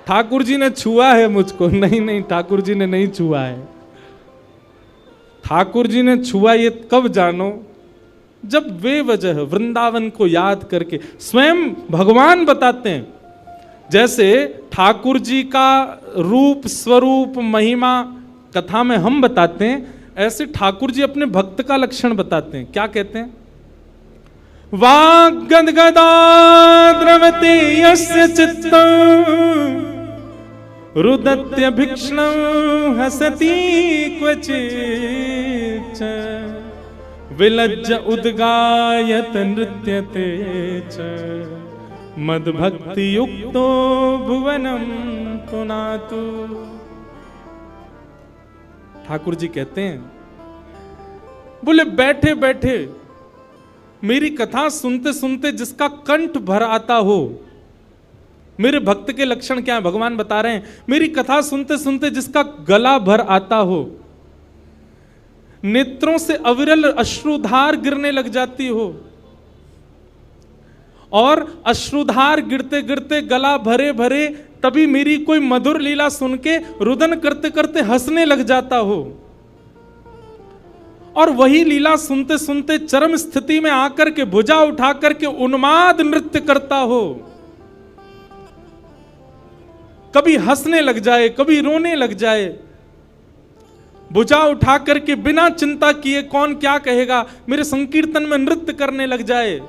ठाकुर जी ने छुआ है मुझको। नहीं नहीं, ठाकुर जी ने नहीं छुआ है। ठाकुर जी ने छुआ ये कब जानो? जब वे वजह वृंदावन को याद करके स्वयं भगवान बताते हैं। जैसे ठाकुर जी का रूप स्वरूप महिमा कथा में हम बताते हैं, ऐसे ठाकुर जी अपने भक्त का लक्षण बताते हैं। क्या कहते हैं? वाग्गदगदा द्रवते यस्य चित्तम् रुदत्य भिक्ष्णं हसति क्वचित् विलज्ज उद्गायत नृत्यते च मद्भक्ति युक्तो भुवनम पुनातु। ठाकुर जी कहते हैं, बोले बैठे बैठे मेरी कथा सुनते सुनते जिसका कंठ भर आता हो, मेरे भक्त के लक्षण क्या है भगवान बता रहे हैं। मेरी कथा सुनते सुनते जिसका गला भर आता हो, नेत्रों से अविरल अश्रुधार गिरने लग जाती हो, और अश्रुधार गिरते गिरते गला भरे भरे तभी मेरी कोई मधुर लीला सुन के रुदन करते करते हंसने लग जाता हो, और वही लीला सुनते सुनते चरम स्थिति में आकर के भुजा उठा करके उन्माद नृत्य करता हो, कभी हंसने लग जाए कभी रोने लग जाए, भुजा उठा करके बिना चिंता किए कौन क्या कहेगा मेरे संकीर्तन में नृत्य करने लग जाए,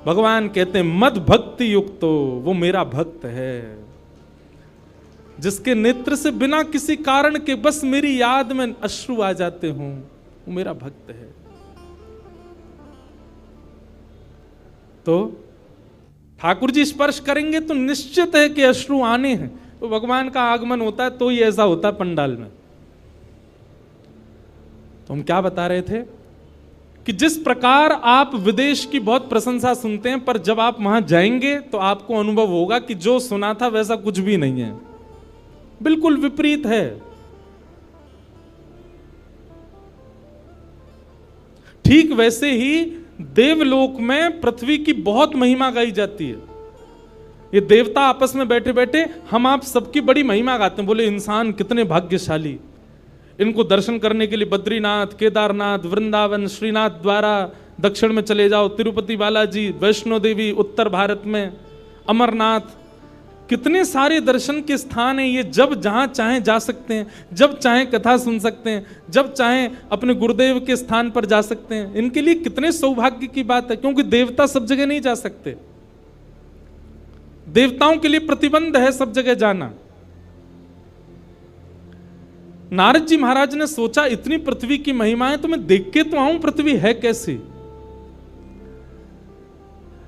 भगवान कहते हैं मद भक्ति युक्तो, वो मेरा भक्त है, जिसके नेत्र से बिना किसी कारण के बस मेरी याद में अश्रु आ जाते हों, वो मेरा भक्त है। तो ठाकुर जी स्पर्श करेंगे तो निश्चित है कि अश्रु आने हैं, तो भगवान का आगमन होता है तो ही ऐसा होता है पंडाल में। तो हम क्या बता रहे थे कि जिस प्रकार आप विदेश की बहुत प्रशंसा सुनते हैं, पर जब आप वहां जाएंगे तो आपको अनुभव होगा कि जो सुना था वैसा कुछ भी नहीं है, बिल्कुल विपरीत है। ठीक वैसे ही देवलोक में पृथ्वी की बहुत महिमा गाई जाती है। ये देवता आपस में बैठे बैठे हम आप सबकी बड़ी महिमा गाते हैं, बोले इंसान कितने भाग्यशाली, इनको दर्शन करने के लिए बद्रीनाथ, केदारनाथ, वृंदावन, श्रीनाथ द्वारा दक्षिण में चले जाओ, तिरुपति बालाजी, वैष्णो देवी उत्तर भारत में, अमरनाथ, कितने सारे दर्शन के स्थान हैं। ये जब जहां चाहें जा सकते हैं, जब चाहें कथा सुन सकते हैं, जब चाहें अपने गुरुदेव के स्थान पर जा सकते हैं। इनके लिए कितने सौभाग्य की बात है, क्योंकि देवता सब जगह नहीं जा सकते, देवताओं के लिए प्रतिबंध है सब जगह जाना। नारद जी महाराज ने सोचा इतनी पृथ्वी की महिमाएं तो मैं देख के तो आऊं पृथ्वी है कैसी।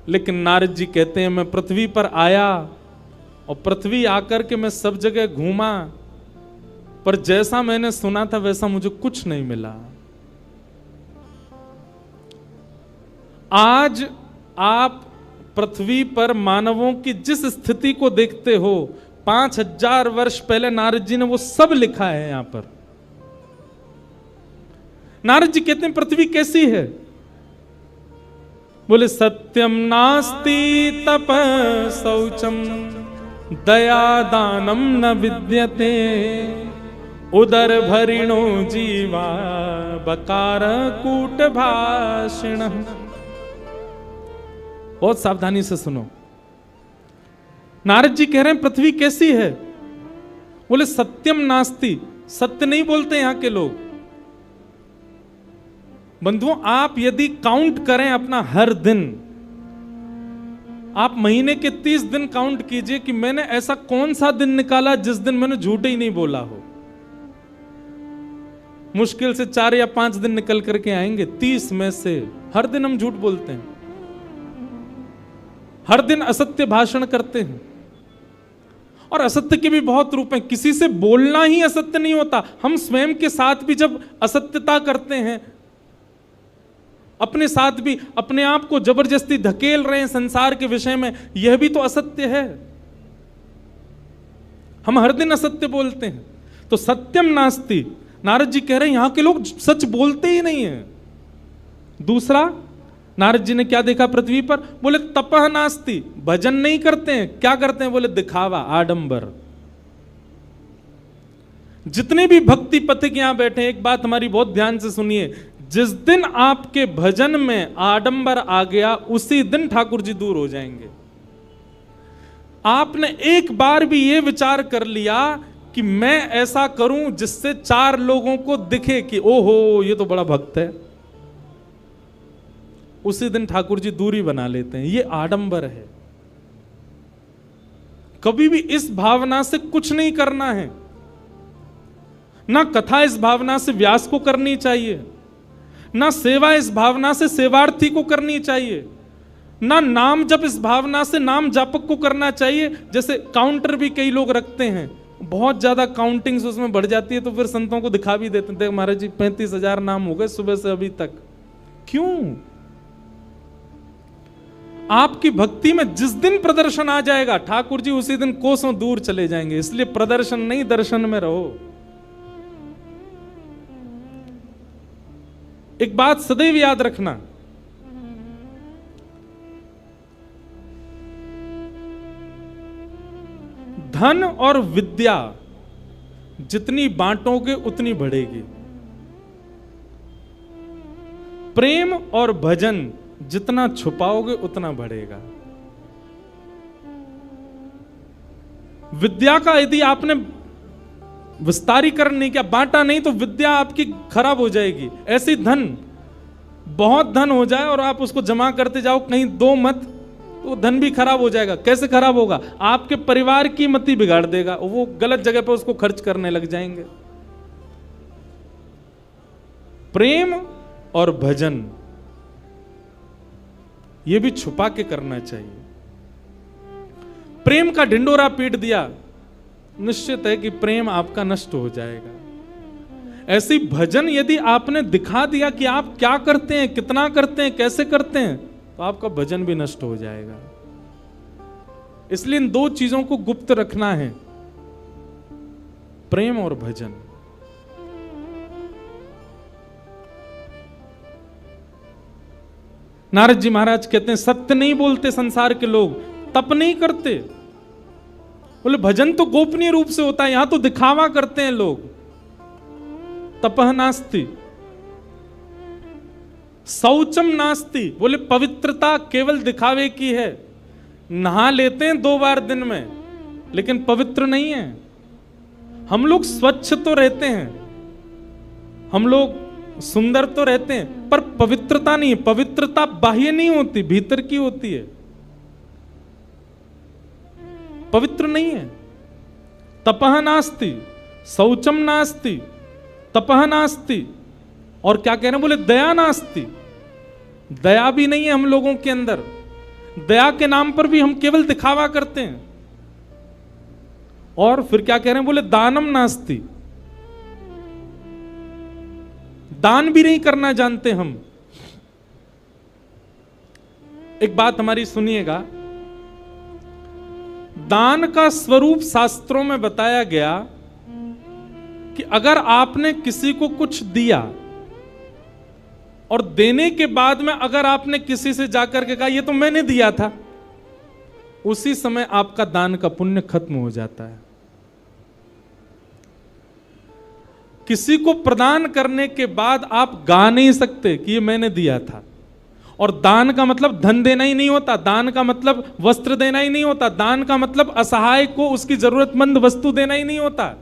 लेकिन नारद जी कहते हैं मैं पृथ्वी पर आया और पृथ्वी आकर के मैं सब जगह घूमा, पर जैसा मैंने सुना था वैसा मुझे कुछ नहीं मिला। आज आप पृथ्वी पर मानवों की जिस स्थिति को देखते हो, 5000 वर्ष पहले नारद जी ने वो सब लिखा है यहां पर। नारद जी कहते हैं पृथ्वी कैसी है, बोले सत्यम नास्ति तप शौचम दया दानम न विद्यते उदर भरिणो जीवा बकार कूट भाषिण। बहुत सावधानी से सुनो, नारद जी कह रहे हैं पृथ्वी कैसी है, बोले सत्यम नास्ति, सत्य नहीं बोलते यहां के लोग। बंधुओं आप यदि काउंट करें अपना हर दिन, आप महीने के 30 दिन काउंट कीजिए कि मैंने ऐसा कौन सा दिन निकाला जिस दिन मैंने झूठ ही नहीं बोला हो। मुश्किल से 4 या 5 दिन निकल करके आएंगे 30 में से। हर दिन हम झूठ बोलते हैं, हर दिन असत्य भाषण करते हैं, और असत्य के भी बहुत रूप हैं। किसी से बोलना ही असत्य नहीं होता, हम स्वयं के साथ भी जब असत्यता करते हैं, अपने साथ भी अपने आप को जबरदस्ती धकेल रहे हैं संसार के विषय में, यह भी तो असत्य है। हम हर दिन असत्य बोलते हैं, तो सत्यम नास्ति। नारद जी कह रहे हैं यहां के लोग सच बोलते ही नहीं है। दूसरा, नारद जी ने क्या देखा पृथ्वी पर, बोले तपह नास्ति, भजन नहीं करते हैं। क्या करते हैं, बोले दिखावा, आडंबर। जितने भी भक्ति पथिक यहां बैठे, एक बात हमारी बहुत ध्यान से सुनिए, जिस दिन आपके भजन में आडंबर आ गया उसी दिन ठाकुर जी दूर हो जाएंगे। आपने एक बार भी यह विचार कर लिया कि मैं ऐसा करूं जिससे 4 लोगों को दिखे कि ओहो ये तो बड़ा भक्त है, उसी दिन ठाकुर जी दूरी बना लेते हैं। ये आडंबर है। कभी भी इस भावना से कुछ नहीं करना है। ना कथा इस भावना से व्यास को करनी चाहिए, ना सेवा इस भावना से सेवार्थी को करनी चाहिए, ना नाम जप इस भावना से नाम जापक को करना चाहिए। जैसे काउंटर भी कई लोग रखते हैं, बहुत ज्यादा काउंटिंग्स उसमें बढ़ जाती है, तो फिर संतों को दिखा भी देते हैं, महाराज जी 35,000 नाम हो गए सुबह से अभी तक। क्यों? आपकी भक्ति में जिस दिन प्रदर्शन आ जाएगा ठाकुर जी उसी दिन कोसों दूर चले जाएंगे। इसलिए प्रदर्शन नहीं, दर्शन में रहो। एक बात सदैव याद रखना, धन और विद्या जितनी बांटोगे उतनी बढ़ेगी, प्रेम और भजन जितना छुपाओगे उतना बढ़ेगा। विद्या का यदि आपने विस्तारीकरण नहीं किया, बांटा नहीं, तो विद्या आपकी खराब हो जाएगी। ऐसे धन, बहुत धन हो जाए और आप उसको जमा करते जाओ, कहीं दो मत, तो धन भी खराब हो जाएगा। कैसे खराब होगा? आपके परिवार की मति बिगाड़ देगा, वो गलत जगह पर उसको खर्च करने लग जाएंगे। प्रेम और भजन ये भी छुपा के करना चाहिए। प्रेम का ढिंडोरा पीट दिया, निश्चित है कि प्रेम आपका नष्ट हो जाएगा। ऐसी भजन यदि आपने दिखा दिया कि आप क्या करते हैं, कितना करते हैं, कैसे करते हैं, तो आपका भजन भी नष्ट हो जाएगा। इसलिए इन दो चीजों को गुप्त रखना है, प्रेम और भजन। नारद जी महाराज कहते हैं सत्य नहीं बोलते संसार के लोग, तप नहीं करते। बोले भजन तो गोपनीय रूप से होता है, यहां तो दिखावा करते हैं लोग। तपह नास्ति, शौचम नास्ति, बोले पवित्रता केवल दिखावे की है। नहा लेते हैं 2 बार दिन में, लेकिन पवित्र नहीं है। हम लोग स्वच्छ तो रहते हैं, हम लोग सुंदर तो रहते हैं, पर पवित्रता नहीं है। पवित्रता बाह्य नहीं होती, भीतर की होती है। पवित्र नहीं है। तपह नास्ति, शौचम नास्ति, तपह नास्ति, और क्या कह रहे हैं? बोले दया नास्ति, दया भी नहीं है हम लोगों के अंदर। दया के नाम पर भी हम केवल दिखावा करते हैं। और फिर क्या कह रहे हैं? बोले दानम नास्ति, दान भी नहीं करना जानते हम। एक बात हमारी सुनिएगा, दान का स्वरूप शास्त्रों में बताया गया कि अगर आपने किसी को कुछ दिया और देने के बाद में अगर आपने किसी से जाकर के कहा ये तो मैंने दिया था, उसी समय आपका दान का पुण्य खत्म हो जाता है। किसी को प्रदान करने के बाद आप गा नहीं सकते कि ये मैंने दिया था। और दान का मतलब धन देना ही नहीं होता, दान का मतलब वस्त्र देना ही नहीं होता, दान का मतलब असहाय को उसकी जरूरतमंद वस्तु देना ही नहीं होता।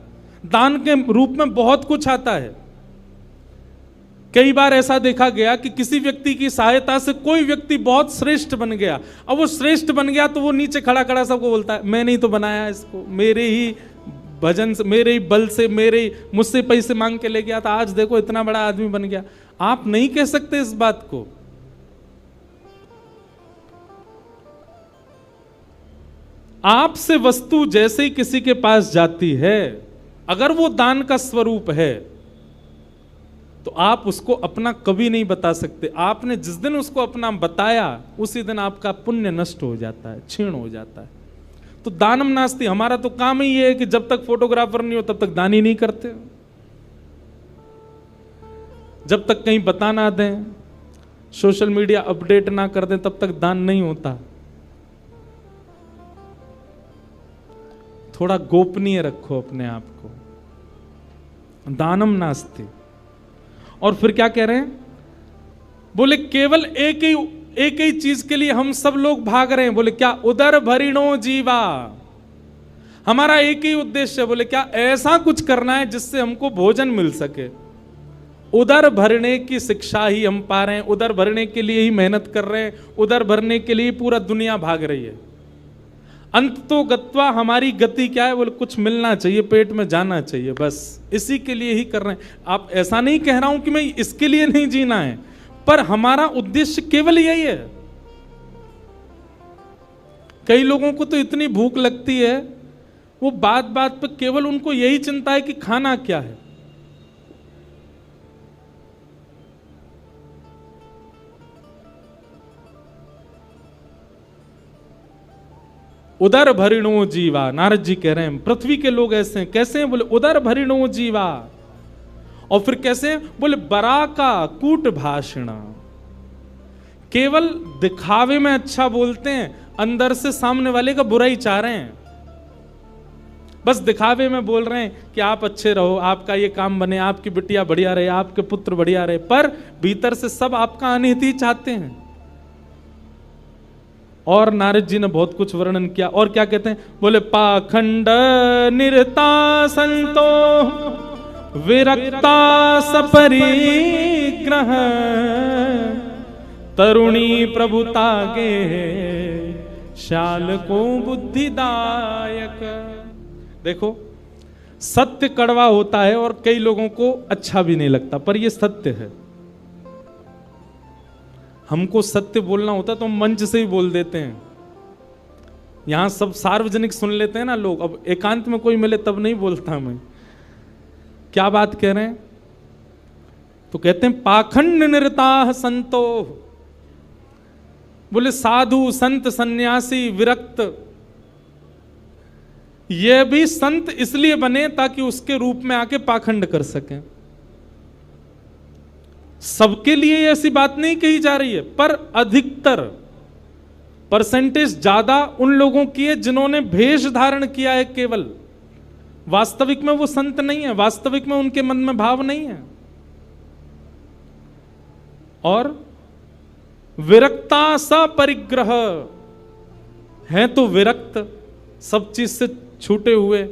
दान के रूप में बहुत कुछ आता है। कई बार ऐसा देखा गया कि किसी व्यक्ति की सहायता से कोई व्यक्ति बहुत श्रेष्ठ बन गया। अब वो श्रेष्ठ बन गया तो वो नीचे खड़ा खड़ा सबको बोलता है मैंने ही तो बनाया इसको, मेरे ही भजन से, मेरे ही बल से, मेरे ही, मुझसे पैसे मांग के ले गया था, आज देखो इतना बड़ा आदमी बन गया। आप नहीं कह सकते इस बात को। आपसे वस्तु जैसे ही किसी के पास जाती है, अगर वो दान का स्वरूप है तो आप उसको अपना कभी नहीं बता सकते। आपने जिस दिन उसको अपना बताया उसी दिन आपका पुण्य नष्ट हो जाता है, क्षीण हो जाता है। तो दानम नास्ति, हमारा तो काम ही है कि जब तक फोटोग्राफर नहीं हो तब तक दान ही नहीं करते। जब तक कहीं बता ना दें, सोशल मीडिया अपडेट ना कर दें, तब तक दान नहीं होता। थोड़ा गोपनीय रखो अपने आप को। दानम नास्ति। और फिर क्या कह रहे हैं? बोले केवल एक ही चीज के लिए हम सब लोग भाग रहे हैं। बोले क्या? उदर भरिणो जीवा, हमारा एक ही उद्देश्य है। बोले क्या? ऐसा कुछ करना है जिससे हमको भोजन मिल सके। उदर भरने की शिक्षा ही हम पा रहे हैं, उदर भरने के लिए ही मेहनत कर रहे हैं, उदर भरने के लिए पूरा दुनिया भाग रही है। अंत तो गत्वा, हमारी गति क्या है? बोले कुछ मिलना चाहिए, पेट में जाना चाहिए, बस इसी के लिए ही कर रहे हैं। आप ऐसा नहीं कह रहा हूं कि मैं इसके लिए नहीं जीना है, पर हमारा उद्देश्य केवल यही है। कई लोगों को तो इतनी भूख लगती है, वो बात बात पे केवल उनको यही चिंता है कि खाना क्या है। उदर भरिणो जीवा, नारद जी कह रहे हैं पृथ्वी के लोग ऐसे हैं। कैसे हैं? बोले उदर भरिणो जीवा। और फिर कैसे? बोले बरा का कूट भाषण, केवल दिखावे में अच्छा बोलते हैं, अंदर से सामने वाले का बुरा ही चाह रहे हैं। बस दिखावे में बोल रहे हैं कि आप अच्छे रहो, आपका ये काम बने, आपकी बिटिया बढ़िया रहे, आपके पुत्र बढ़िया रहे, पर भीतर से सब आपका अनिहित ही चाहते हैं। और नारद जी ने बहुत कुछ वर्णन किया। और क्या कहते हैं? बोले पाखंड निरता संतो विरक्ता सपरिग्रह तरुणी प्रभुता गे श्याल को बुद्धिदायक। देखो, सत्य कड़वा होता है और कई लोगों को अच्छा भी नहीं लगता, पर यह सत्य है। हमको सत्य बोलना होता तो मंच से ही बोल देते हैं। यहां सब सार्वजनिक सुन लेते हैं ना लोग, अब एकांत में कोई मिले तब नहीं बोलता मैं। क्या बात कह रहे हैं? तो कहते हैं पाखंड निरताह संतो, बोले साधु संत सन्यासी विरक्त, ये भी संत इसलिए बने ताकि उसके रूप में आके पाखंड कर सकें। सबके लिए ऐसी बात नहीं कही जा रही है, पर अधिकतर परसेंटेज ज्यादा उन लोगों की है जिन्होंने भेष धारण किया है केवल। वास्तविक में वो संत नहीं है, वास्तविक में उनके मन में भाव नहीं है। और विरक्ता सा परिग्रह है, तो विरक्त, सब चीज से छूटे हुए,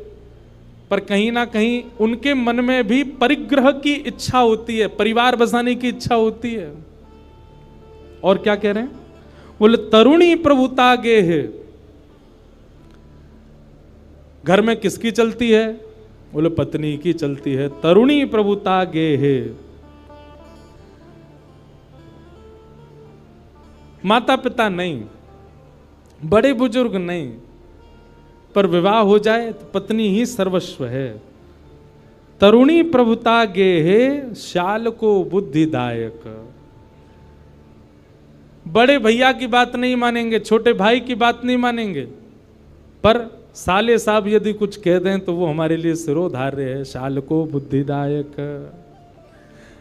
पर कहीं ना कहीं उनके मन में भी परिग्रह की इच्छा होती है, परिवार बसाने की इच्छा होती है। और क्या कह रहे हैं? बोले तरुणी प्रभुता गे है। घर में किसकी चलती है? बोले पत्नी की चलती है। तरुणी प्रभुता गे है। माता पिता नहीं, बड़े बुजुर्ग नहीं, पर विवाह हो जाए तो पत्नी ही सर्वस्व है। तरुणी प्रभुता गे है श्याल को बुद्धिदायक। बड़े भैया की बात नहीं मानेंगे, छोटे भाई की बात नहीं मानेंगे, पर साले साहब यदि कुछ कह दें तो वो हमारे लिए सिरोधार्य है। श्याल को बुद्धिदायक।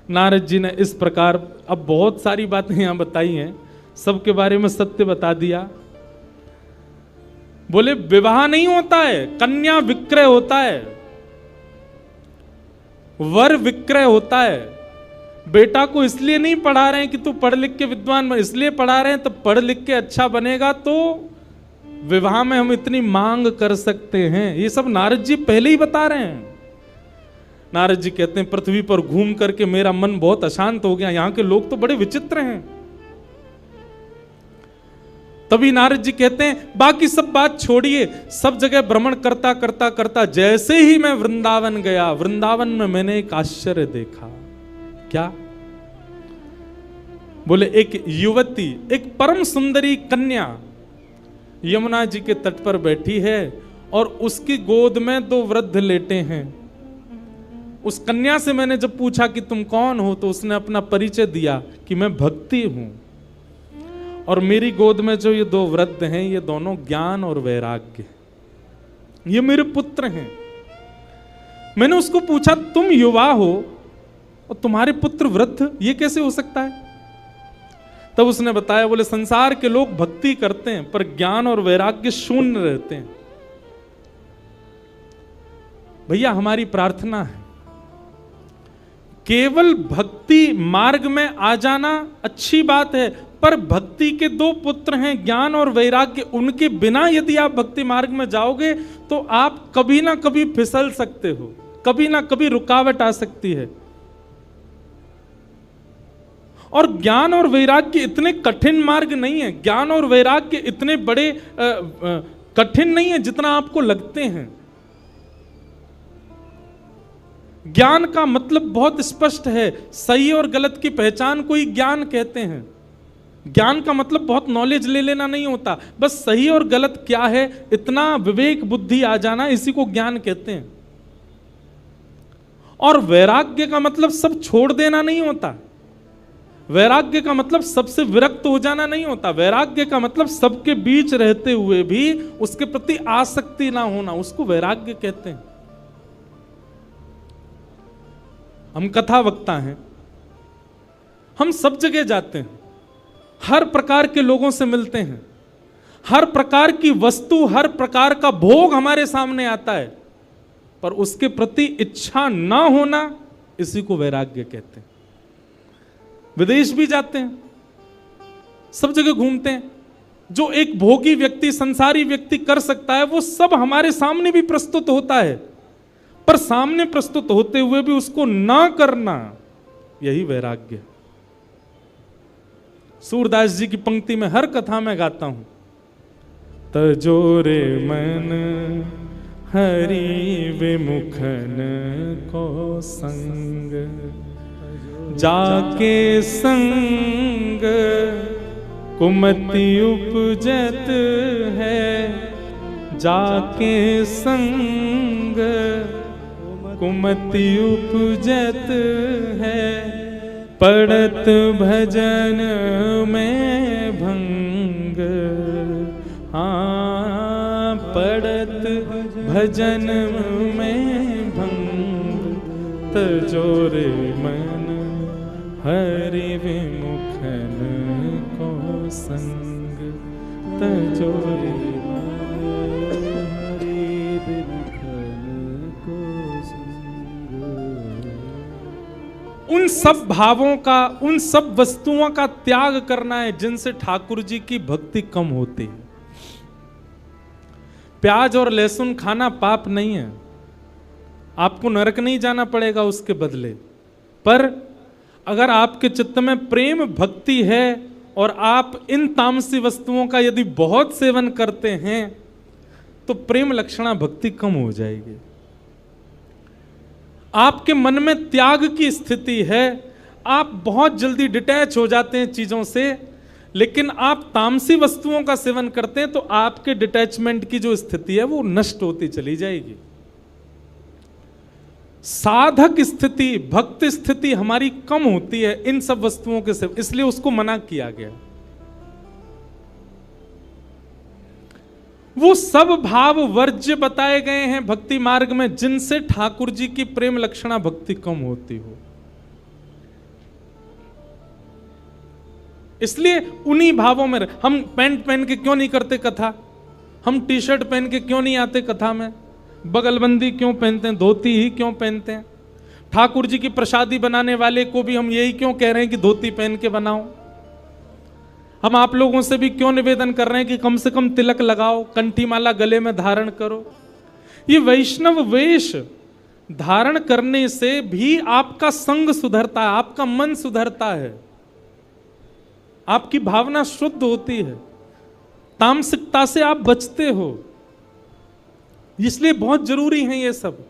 नारद जी ने इस प्रकार अब बहुत सारी बातें यहां बताई हैं, सबके बारे में सत्य बता दिया। बोले विवाह नहीं होता है, कन्या विक्रय होता है, वर विक्रय होता है। बेटा को इसलिए नहीं पढ़ा रहे हैं कि तू पढ़ लिख के विद्वान बन, इसलिए पढ़ा रहे हैं तो पढ़ लिख के अच्छा बनेगा तो विवाह में हम इतनी मांग कर सकते हैं। ये सब नारद जी पहले ही बता रहे हैं। नारद जी कहते हैं पृथ्वी पर घूम करके मेरा मन बहुत अशांत हो गया, यहां के लोग तो बड़े विचित्र हैं। तभी नारद जी कहते हैं बाकी सब बात छोड़िए, सब जगह भ्रमण करता करता करता जैसे ही मैं वृंदावन गया, वृंदावन में मैंने एक आश्चर्य देखा। क्या? बोले एक युवती, एक परम सुंदरी कन्या यमुना जी के तट पर बैठी है और उसकी गोद में दो वृद्ध लेटे हैं। उस कन्या से मैंने जब पूछा कि तुम कौन हो, तो उसने अपना परिचय दिया कि मैं भक्ति हूं, और मेरी गोद में जो ये दो वृद्ध हैं ये दोनों ज्ञान और वैराग्य, ये मेरे पुत्र हैं। मैंने उसको पूछा तुम युवा हो और तुम्हारे पुत्र वृद्ध, ये कैसे हो सकता है? तब उसने बताया, बोले संसार के लोग भक्ति करते हैं पर ज्ञान और वैराग्य शून्य रहते हैं। भैया हमारी प्रार्थना है केवल भक्ति मार्ग में आ जाना अच्छी बात है, पर भक्ति के दो पुत्र हैं ज्ञान और वैराग्य, उनके बिना यदि आप भक्ति मार्ग में जाओगे तो आप कभी ना कभी फिसल सकते हो, कभी ना कभी रुकावट आ सकती है। और ज्ञान और वैराग्य इतने कठिन मार्ग नहीं है, ज्ञान और वैराग्य इतने बड़े कठिन नहीं है जितना आपको लगते हैं। ज्ञान का मतलब बहुत स्पष्ट है, सही और गलत की पहचान को ही ज्ञान कहते हैं। ज्ञान का मतलब बहुत नॉलेज ले लेना नहीं होता, बस सही और गलत क्या है इतना विवेक बुद्धि आ जाना, इसी को ज्ञान कहते हैं। और वैराग्य का मतलब सब छोड़ देना नहीं होता, वैराग्य का मतलब सबसे विरक्त हो जाना नहीं होता। वैराग्य का मतलब सबके बीच रहते हुए भी उसके प्रति आसक्ति ना होना, उसको वैराग्य कहते हैं। हम कथा वक्ता हैं, हम सब जगह जाते हैं, हर प्रकार के लोगों से मिलते हैं, हर प्रकार की वस्तु, हर प्रकार का भोग हमारे सामने आता है, पर उसके प्रति इच्छा ना होना, इसी को वैराग्य कहते हैं। विदेश भी जाते हैं, सब जगह घूमते हैं, जो एक भोगी व्यक्ति, संसारी व्यक्ति कर सकता है वो सब हमारे सामने भी प्रस्तुत होता है, पर सामने प्रस्तुत होते हुए भी उसको ना करना, यही वैराग्य। सूरदास जी की पंक्ति में हर कथा में गाता हूं, तजोरे मन हरि विमुखन को संग, जाके संग कुमति उपजत है, जाके संग कुमति उपजत है, पड़त भजन में भंग, हाँ पड़त भजन में भंग, तजोरे मन हरि विमुखन को संग, तजोरे उन सब भावों का, उन सब वस्तुओं का त्याग करना है जिनसे ठाकुर जी की भक्ति कम होती है। प्याज और लहसुन खाना पाप नहीं है, आपको नरक नहीं जाना पड़ेगा उसके बदले, पर अगर आपके चित्त में प्रेम भक्ति है और आप इन तामसी वस्तुओं का यदि बहुत सेवन करते हैं तो प्रेम लक्षणा भक्ति कम हो जाएगी। आपके मन में त्याग की स्थिति है, आप बहुत जल्दी डिटैच हो जाते हैं चीजों से, लेकिन आप तामसी वस्तुओं का सेवन करते हैं तो आपके डिटैचमेंट की जो स्थिति है वो नष्ट होती चली जाएगी। साधक स्थिति, भक्त स्थिति हमारी कम होती है इन सब वस्तुओं के सेवन, इसलिए उसको मना किया गया। वो सब भाव वर्ज्य बताए गए हैं भक्ति मार्ग में जिनसे ठाकुर जी की प्रेम लक्षणा भक्ति कम होती हो। इसलिए उन्हीं भावों में हम पैंट पहन के क्यों नहीं करते कथा, हम टी शर्ट पहन के क्यों नहीं आते कथा में, बगलबंदी क्यों पहनते हैं, धोती ही क्यों पहनते हैं, ठाकुर जी की प्रसादी बनाने वाले को भी हम यही क्यों कह रहे हैं कि धोती पहन के बनाओ, हम आप लोगों से भी क्यों निवेदन कर रहे हैं कि कम से कम तिलक लगाओ, कंठी माला गले में धारण करो। ये वैष्णव वेश धारण करने से भी आपका संग सुधरता है, आपका मन सुधरता है, आपकी भावना शुद्ध होती है, तामसिकता से आप बचते हो, इसलिए बहुत जरूरी है ये सब।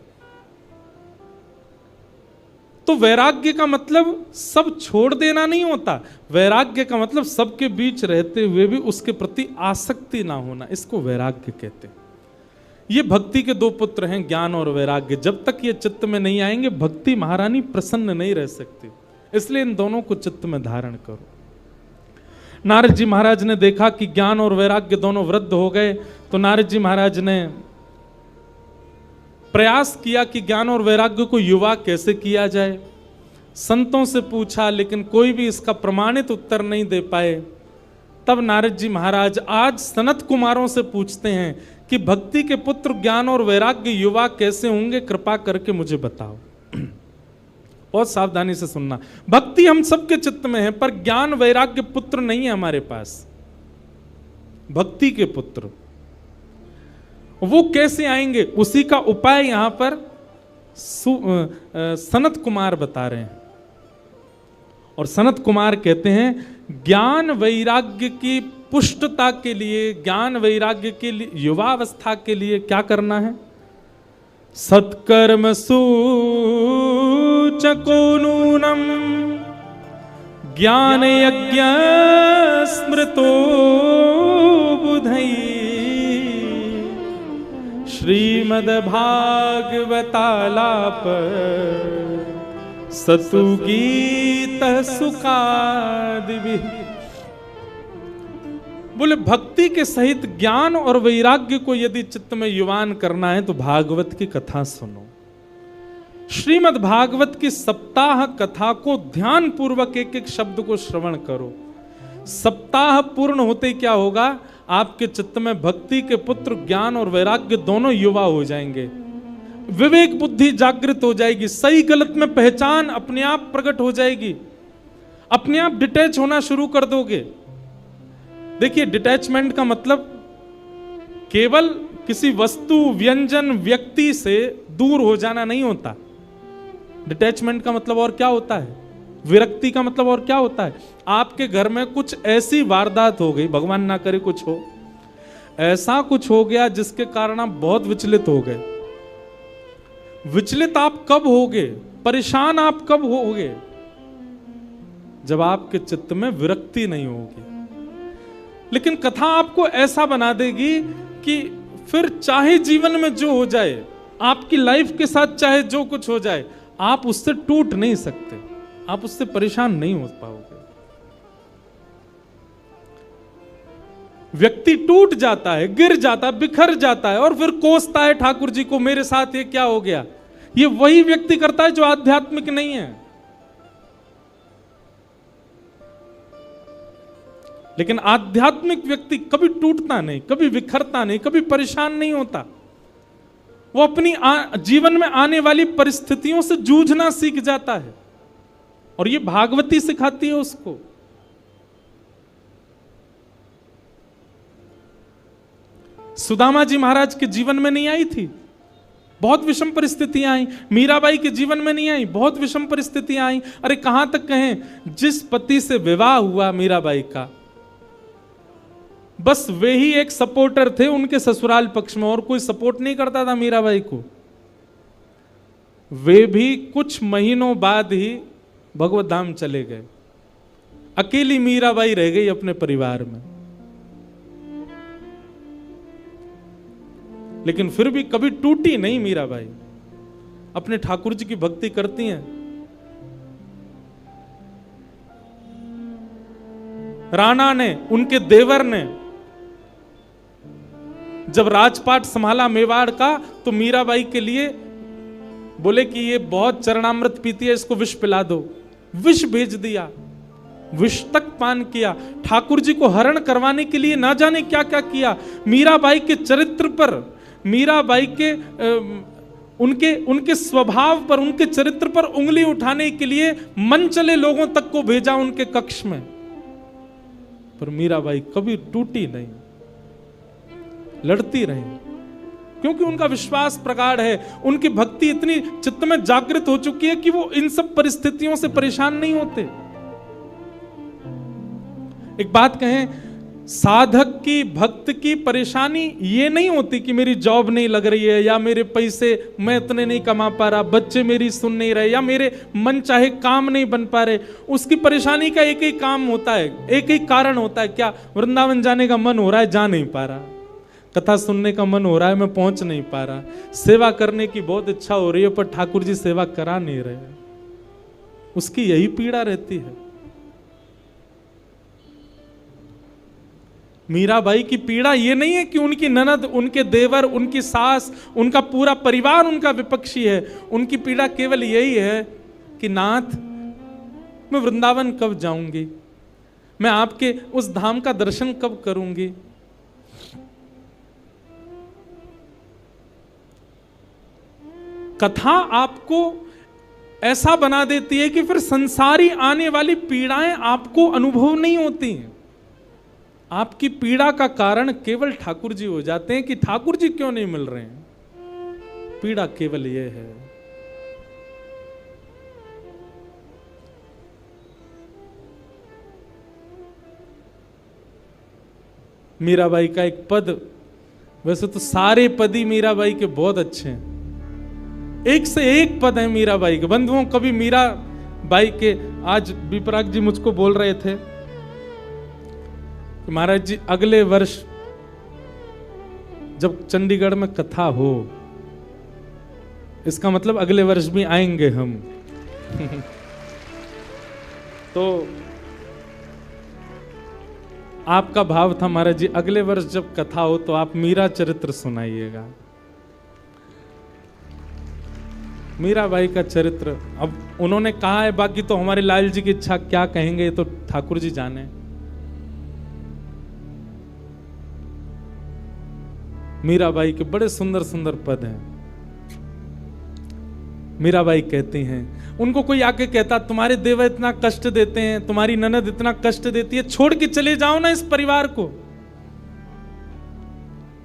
तो वैराग्य का मतलब सब छोड़ देना नहीं होता, वैराग्य का मतलब सबके बीच रहते हुए भी उसके प्रति आसक्ति ना होना, इसको वैराग्य कहते हैं। ये भक्ति के दो पुत्र हैं, ज्ञान और वैराग्य। जब तक ये चित्त में नहीं आएंगे भक्ति महारानी प्रसन्न नहीं रह सकती, इसलिए इन दोनों को चित्त में धारण करो। नारद जी महाराज ने देखा कि ज्ञान और वैराग्य दोनों वृद्ध हो गए, तो नारद जी महाराज ने प्रयास किया कि ज्ञान और वैराग्य को युवा कैसे किया जाए। संतों से पूछा लेकिन कोई भी इसका प्रमाणित उत्तर नहीं दे पाए। तब नारद जी महाराज आज सनत कुमारों से पूछते हैं कि भक्ति के पुत्र ज्ञान और वैराग्य युवा कैसे होंगे, कृपा करके मुझे बताओ। बहुत सावधानी से सुनना, भक्ति हम सबके चित्त में है पर ज्ञान वैराग्य पुत्र नहीं है हमारे पास। भक्ति के पुत्र वो कैसे आएंगे, उसी का उपाय यहां पर सनत कुमार बता रहे हैं। और सनत कुमार कहते हैं ज्ञान वैराग्य की पुष्टता के लिए, ज्ञान वैराग्य के लिए, युवावस्था के लिए क्या करना है। सत्कर्म सूचको नूनम ज्ञान यज्ञ स्मृतो बुधई श्रीमद्भागवतालाप सतु गीत सुखादि। बोले भक्ति के सहित ज्ञान और वैराग्य को यदि चित्त में युवान करना है तो भागवत की कथा सुनो। श्रीमद् भागवत की सप्ताह कथा को ध्यान पूर्वक एक एक शब्द को श्रवण करो। सप्ताह पूर्ण होते क्या होगा, आपके चित्त में भक्ति के पुत्र ज्ञान और वैराग्य दोनों युवा हो जाएंगे, विवेक बुद्धि जागृत हो जाएगी, सही गलत में पहचान अपने आप प्रकट हो जाएगी, अपने आप डिटैच होना शुरू कर दोगे। देखिए डिटैचमेंट का मतलब केवल किसी वस्तु व्यंजन व्यक्ति से दूर हो जाना नहीं होता। डिटैचमेंट का मतलब और क्या होता है, विरक्ति का मतलब और क्या होता है? आपके घर में कुछ ऐसी वारदात हो गई, भगवान ना करे कुछ हो, ऐसा कुछ हो गया जिसके कारण आप बहुत विचलित हो गए। विचलित आप कब होगे, परेशान आप कब होगे? जब आपके चित्त में विरक्ति नहीं होगी। लेकिन कथा आपको ऐसा बना देगी कि फिर चाहे जीवन में जो हो जाए, आपकी लाइफ के साथ चाहे जो कुछ हो जाए, आप उससे टूट नहीं सकते, आप उससे परेशान नहीं हो पाओगे। व्यक्ति टूट जाता है, गिर जाता है, बिखर जाता है और फिर कोसता है ठाकुर जी को, मेरे साथ ये क्या हो गया। ये वही व्यक्ति करता है जो आध्यात्मिक नहीं है। लेकिन आध्यात्मिक व्यक्ति कभी टूटता नहीं, कभी बिखरता नहीं, कभी परेशान नहीं होता। वो अपनी जीवन में आने वाली परिस्थितियों से जूझना सीख जाता है और ये भागवती सिखाती है उसको। सुदामा जी महाराज के जीवन में नहीं आई थी, बहुत विषम परिस्थितियां आई। मीराबाई के जीवन में नहीं आई, बहुत विषम परिस्थितियां आई। अरे कहां तक कहें, जिस पति से विवाह हुआ मीराबाई का, बस वे ही एक सपोर्टर थे उनके ससुराल पक्ष में, और कोई सपोर्ट नहीं करता था मीराबाई को। वे भी कुछ महीनों बाद ही भगवत धाम चले गए। अकेली मीराबाई रह गई अपने परिवार में। लेकिन फिर भी कभी टूटी नहीं मीराबाई, अपने ठाकुर जी की भक्ति करती हैं। राणा ने, उनके देवर ने जब राजपाट संभाला मेवाड़ का, तो मीराबाई के लिए बोले कि ये बहुत चरणामृत पीती है, इसको विष पिला दो। विष भेज दिया, विष तक पान किया। ठाकुर जी को हरण करवाने के लिए ना जाने क्या क्या किया। मीराबाई के चरित्र पर, मीराबाई के उनके स्वभाव पर, उनके चरित्र पर उंगली उठाने के लिए मन चले लोगों तक को भेजा उनके कक्ष में, पर मीराबाई कभी टूटी नहीं, लड़ती रही, क्योंकि उनका विश्वास प्रगाढ़ है। उनकी भक्ति इतनी चित्त में जागृत हो चुकी है कि वो इन सब परिस्थितियों से परेशान नहीं होते। एक बात कहें, साधक की, भक्त की परेशानी ये नहीं होती कि मेरी जॉब नहीं लग रही है, या मेरे पैसे मैं इतने नहीं कमा पा रहा, बच्चे मेरी सुन नहीं रहे, या मेरे मन चाहे काम नहीं बन पा रहे। उसकी परेशानी का एक ही काम होता है, एक ही कारण होता है, क्या? वृंदावन जाने का मन हो रहा है, जा नहीं पा रहा। कथा सुनने का मन हो रहा है, मैं पहुंच नहीं पा रहा। सेवा करने की बहुत इच्छा हो रही है, पर ठाकुर जी सेवा करा नहीं रहे। उसकी यही पीड़ा रहती है। मीराबाई की पीड़ा ये नहीं है कि उनकी ननद, उनके देवर, उनकी सास, उनका पूरा परिवार उनका विपक्षी है। उनकी पीड़ा केवल यही है कि नाथ, मैं वृंदावन कब जाऊंगी, मैं आपके उस धाम का दर्शन कब करूंगी। कथा आपको ऐसा बना देती है कि फिर संसारी आने वाली पीड़ाएं आपको अनुभव नहीं होती हैं। आपकी पीड़ा का कारण केवल ठाकुर जी हो जाते हैं कि ठाकुर जी क्यों नहीं मिल रहे हैं। पीड़ा केवल ये है। मीराबाई का एक पद, वैसे तो सारे पद ही मीराबाई के बहुत अच्छे हैं, एक से एक पद है मीराबाई के। बंधुओं, कभी मीराबाई के, आज विपराग जी मुझको बोल रहे थे कि महाराज जी अगले वर्ष जब चंडीगढ़ में कथा हो, इसका मतलब अगले वर्ष भी आएंगे हम। तो आपका भाव था महाराज जी अगले वर्ष जब कथा हो तो आप मीरा चरित्र सुनाइएगा। मीराबाई का चरित्र अब उन्होंने कहा है, बाकी तो हमारे लाल जी की इच्छा क्या कहेंगे ये तो ठाकुर जी जाने। मीराबाई के बड़े सुंदर सुंदर पद हैं। मीराबाई कहती हैं, उनको कोई आके कहता तुम्हारे देवर इतना कष्ट देते हैं, तुम्हारी ननद इतना कष्ट देती है, छोड़ के चले जाओ ना इस परिवार को।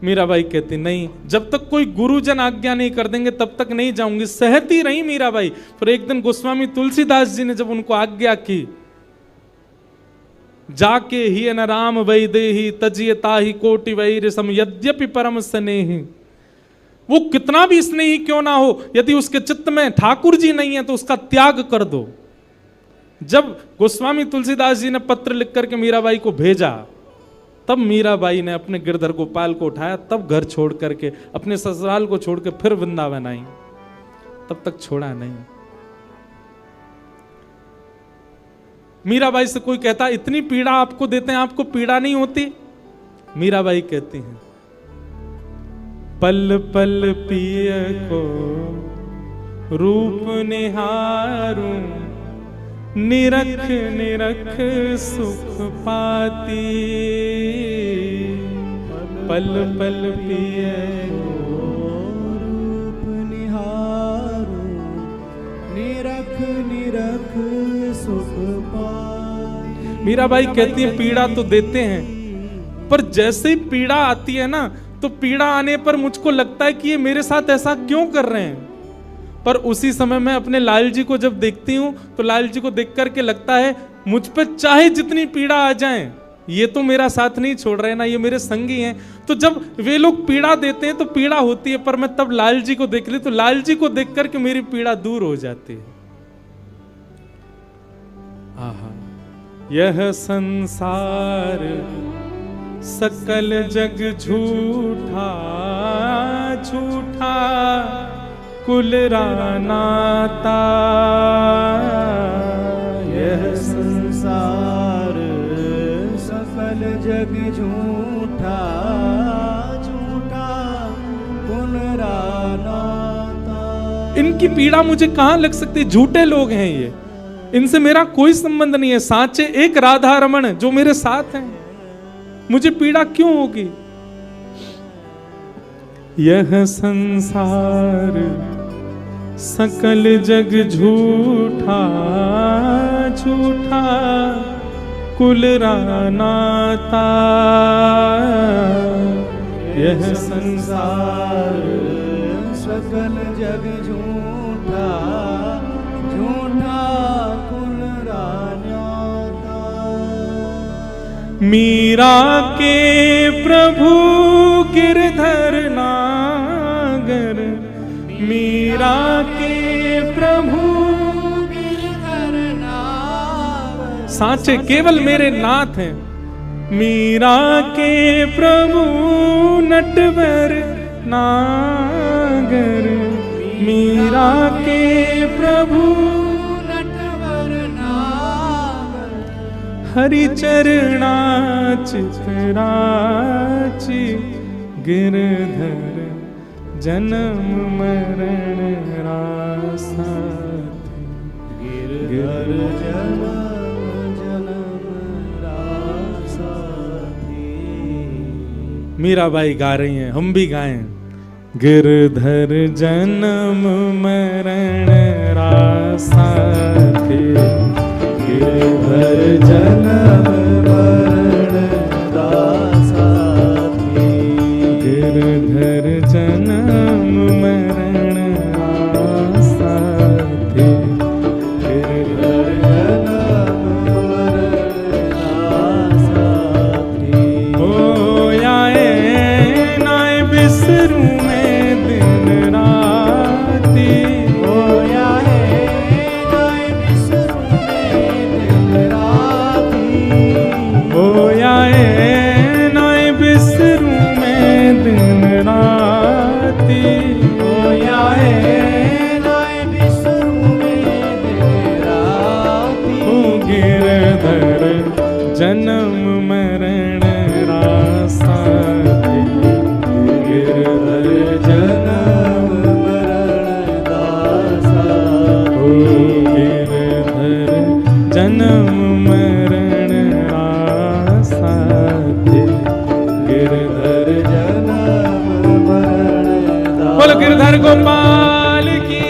मीराबाई कहती नहीं, जब तक कोई गुरुजन आज्ञा नहीं कर देंगे तब तक नहीं जाऊंगी। सहती रही मीराबाई। फिर एक दिन गोस्वामी तुलसीदास जी ने जब उनको आज्ञा की, जाके ही न राम वैदेही तजियता ही कोटि वैर सम यद्यपि परम स्नेही। वो कितना भी स्नेही क्यों ना हो, यदि उसके चित्त में ठाकुर जी नहीं है तो उसका त्याग कर दो। जब गोस्वामी तुलसीदास जी ने पत्र लिख करके मीराबाई को भेजा, तब मीराबाई ने अपने गिरधर गोपाल को उठाया, तब घर छोड़ करके अपने ससुराल को छोड़ के फिर वृंदावन आई। तब तक छोड़ा नहीं। मीराबाई से कोई कहता इतनी पीड़ा आपको देते हैं, आपको पीड़ा नहीं होती? मीराबाई कहती हैं, पल पल पिय को रूप निहारूं, निरख निरख सुख पाती। पल पल पिय रूप निहारूं, निरख निरख सुख पाती। मीराबाई कहती है पीड़ा तो देते हैं, पर जैसे ही पीड़ा आती है ना, तो पीड़ा आने पर मुझको लगता है कि ये मेरे साथ ऐसा क्यों कर रहे हैं। पर उसी समय मैं अपने लाल जी को जब देखती हूं तो लाल जी को देख करके लगता है मुझ पे चाहे जितनी पीड़ा आ जाए, ये तो मेरा साथ नहीं छोड़ रहे ना, ये मेरे संगी हैं। तो जब वे लोग पीड़ा देते हैं तो पीड़ा होती है, पर मैं तब लाल जी को देख ली तो लाल जी को देख करके मेरी पीड़ा दूर हो जाती है। आहा, यह संसार सकल जग झूठा झूठा कुल रानाता। यह संसार सकल जग झूठा झूठा कुल रानाता। इनकी पीड़ा मुझे कहां लग सकती है? झूठे लोग हैं ये, इनसे मेरा कोई संबंध नहीं है। साचे एक राधा रमण जो मेरे साथ हैं, मुझे पीड़ा क्यों होगी? यह संसार सकल जग झूठा झूठा कुल रानाता। यह संसार सकल जग झूठा झूठा कुल रानाता। मीरा के प्रभु गिरधर नागर, मीरा के प्रभु गिरधर नागर। साचे केवल मेरे नाथ हैं। मीरा के प्रभु नटवर नागर, मीरा के प्रभु नटवर नागर। हरि चरणा चितराची गिरधर जन्म मरण रासा। गिरधर जन्म जन्म रासा। मीराबाई गा रही हैं, हम भी गाएं। गिरधर जन्म मरण रासा थे, गिरधर जन्म मरण रासा थे। गिरधर जन्म मरण रासा थे। गिरधर जन्म मरण रासा थे। ओ आए नाय बिसरू में दिन राती। ओ आए नाय बिसरू में दिन राती। ओ आए नाय बिसरू में दिन राती। ओ आए नाय बिसरू में दिन राती। ओ गिरधर जन्म मरण रासा थे। गिरधर जन्म मरण रासा ओ गिरधर जन्म मरण रासा थे। गिरधर जन्म मरण बोलो गिरधर गोपाल की।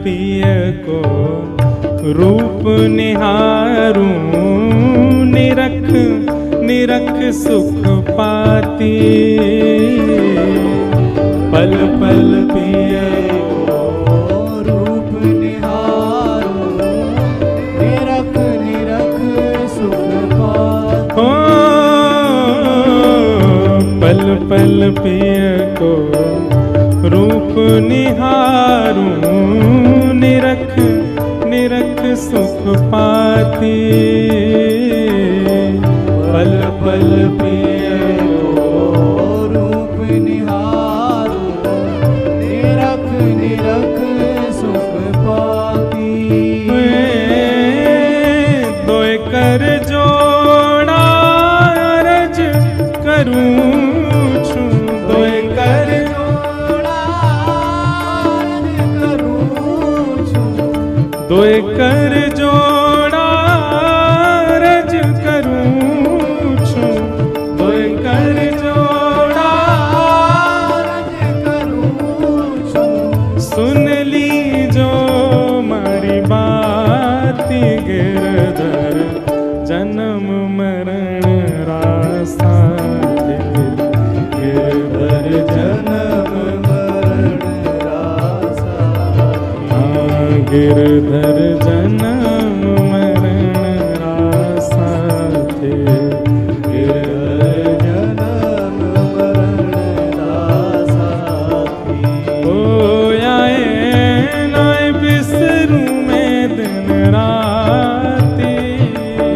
पिय को रूप निहारूं, निरख निरख सुख पाती। पल पल पिय को रूप निहारूं, निरख निरख सुख पाती। ओ पल पल पिय को रूप निहारूं, निरख निरख सुख पाती। पल पल पिय को रूप निहारूं, निरख निरख सुख पाती। दोय कर जोड़ा अरज करूं छूं, दोय कर दोय कर जोड़ा रज करूं छूं, दोय कर जोड़ा रज करूं छूं। सुन ली जो मारी बाती। गिरधर जन्म मरण रासा थे, गिरधर जन्म मरण रासा। गिरधर जन्म मरण रासा थे, गिरधर जन्म मरण रासा थी। ओ आए नाय बिसरूं मैं दिन राती।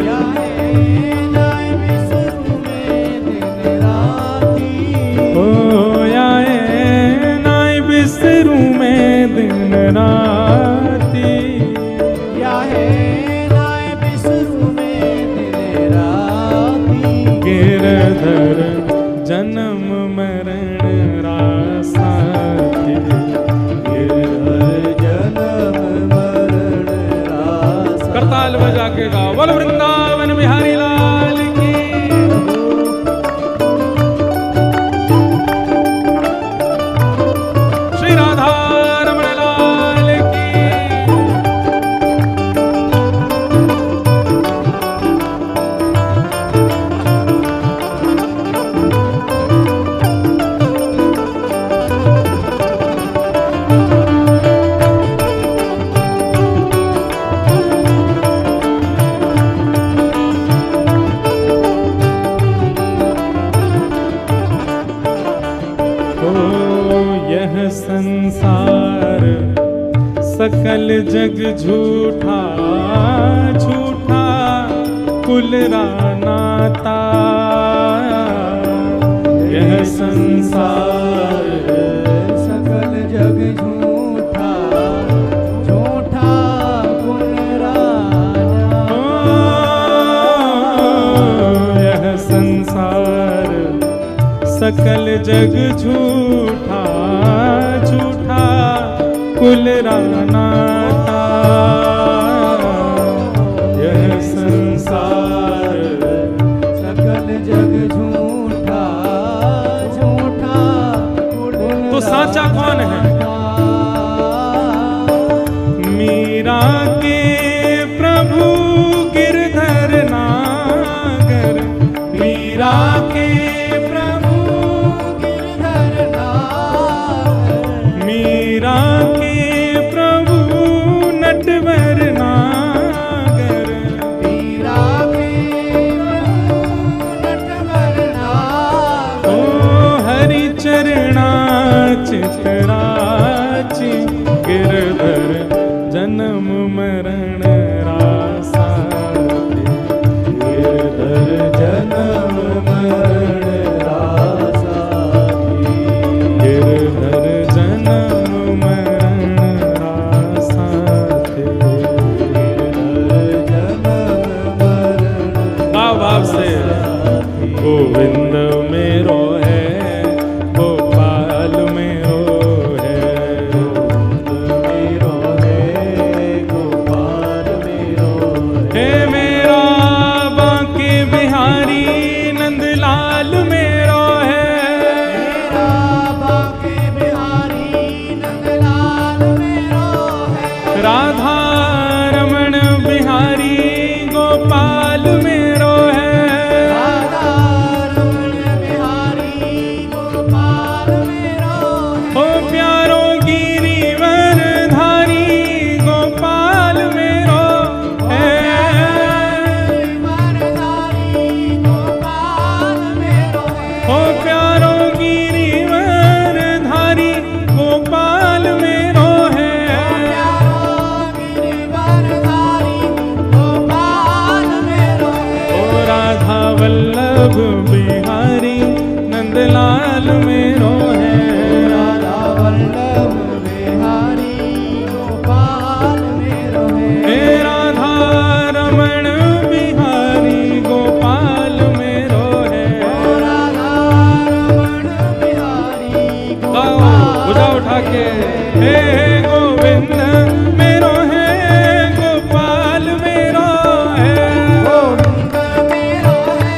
आए नाय बिसरूं मैं दिन राती। ओ आए नाय बिसरूं मैं दिन राती। गिरधर जन्म मरण रासा थे, गिरधर जन्म मरण रासा। करताल बजा के गाओ, बोल वृंदावन बिहारी लाल की। श्री राधा रमण लाल की। संसार सकल जग झूठा, झूठा कुल नाता। यह संसार सकल जग झूठा, झूठा कुल राना। यह संसार सकल जग झूठा, झूठा कुल नाता। यह संसार सकल जग झूठा, झूठा कुल। तो साचा कौन है? मीरा के प्रभु गिरधर नागर, मीरा के प्रभु गिरधर नागर। मीरा के प्रभु नटवर नागर। मीरा के नटवर नागर। ओ हरि चरणा चितराची। गिरधर जन्म मरण रासा थे, गिरधर जन्म मरण रासा थी। गिरधर जन्म मरण रासा थे। गिरधर जन्म मरण भाव से गोविंद मेरो है, गोपाल मेरो है। मेरो है, गोपाल राधा रमण बिहारी गोपाल मेरो है। राधा रमण बिहारी गोपाल मेरो है। ओ प्यारो गिरिवर धारी गोपाल मेरो है। गिरिवरधारी गोपाल मेरो है। ओ प्यारो गिरिवर धारी गोपाल मेरो है। गिरिवरधारी गोपाल मेरो है। ओ राधा वल्लभ बिहारी नंदलाल मेरो है। राधा वल्लभ बिहारी गोपाल मेरो है। हे राधा रमण बिहारी गोपाल मेरो है। राधा रमण बिहारी गाओ गोपाल बुझा उठा के हे गोविंद मेरो है गोपाल मेरो है। गोविंद मेरो है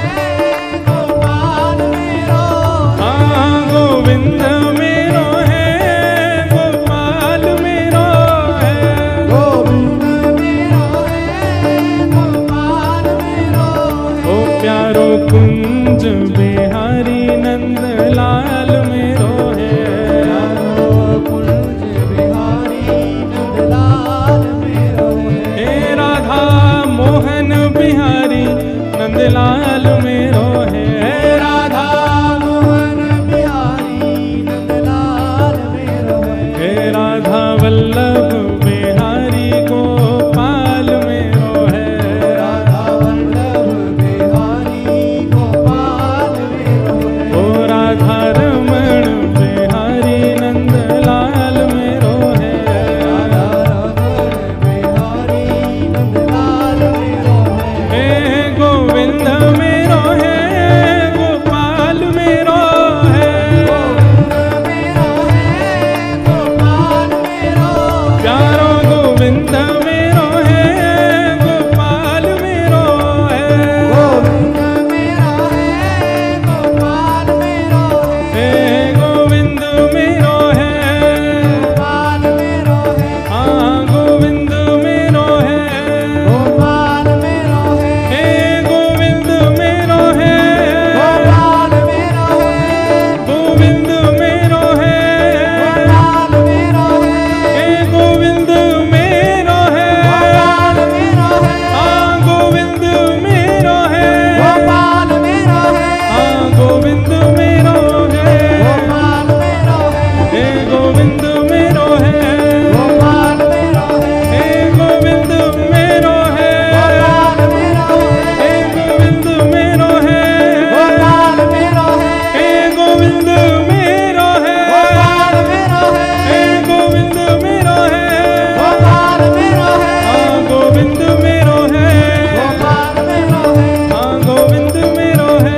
गोपाल मेरो है। हाँ गोविंद मेरो है गोपाल मेरो है। गोविंद मेरो है गोपाल मेरो है। ओ प्यारो कुंज बिहारी नंदलाल मेरो है। कुंज बिहारी नंदलाल मेरो है। हे राधा मोहन बिहारी नंदलाल मेरो है। राधा मोहन बिहारी नंदलाल मेरो है। हे राधा वल्लभ बिहारी गोपाल मेरो है। राधा वल्लभ बिहारी गोपाल मेरो है। ओ राधा रमण बिहारी नंदलाल मेरो है। राधा रमण बिहारी नंदलाल मेरो है। हे गोविंद मेरो है गोपाल मेरो है। गोविंद मेरो है गोपाल मेरो है। प्यारो गोविंद मेरो है गोपाल मेरो है। गोविंद मेरो है गोपाल मेरो है। हे गोविंद मेरो है। गोपाल मेरो है। हाँ गोविंद मेरो है। गोपाल मेरो है। हे गोविंद मेरो है। गोपाल मेरो है। गोविंद मेरो है। गोपाल मेरो है। हे गोविंद मेरो है। गोपाल मेरो है। हाँ गोविंद मेरो है। गोपाल मेरो है। हाँ गोविंद मेरो है। गोपाल मेरो है। हे गोविंद मेरो है। गोपाल मेरो है। हे गोविंद मेरो है। गोपाल मेरो है। हे गोविंद मेरो है। गोपाल मेरो है। हे गोविंद मेरो है। गोपाल मेरो है। हे गोविंद मेरो है। गोपाल मेरो है। हाँ गोविंद मेरो है। गोपाल मेरो है। हाँ गोविंद मेरो है।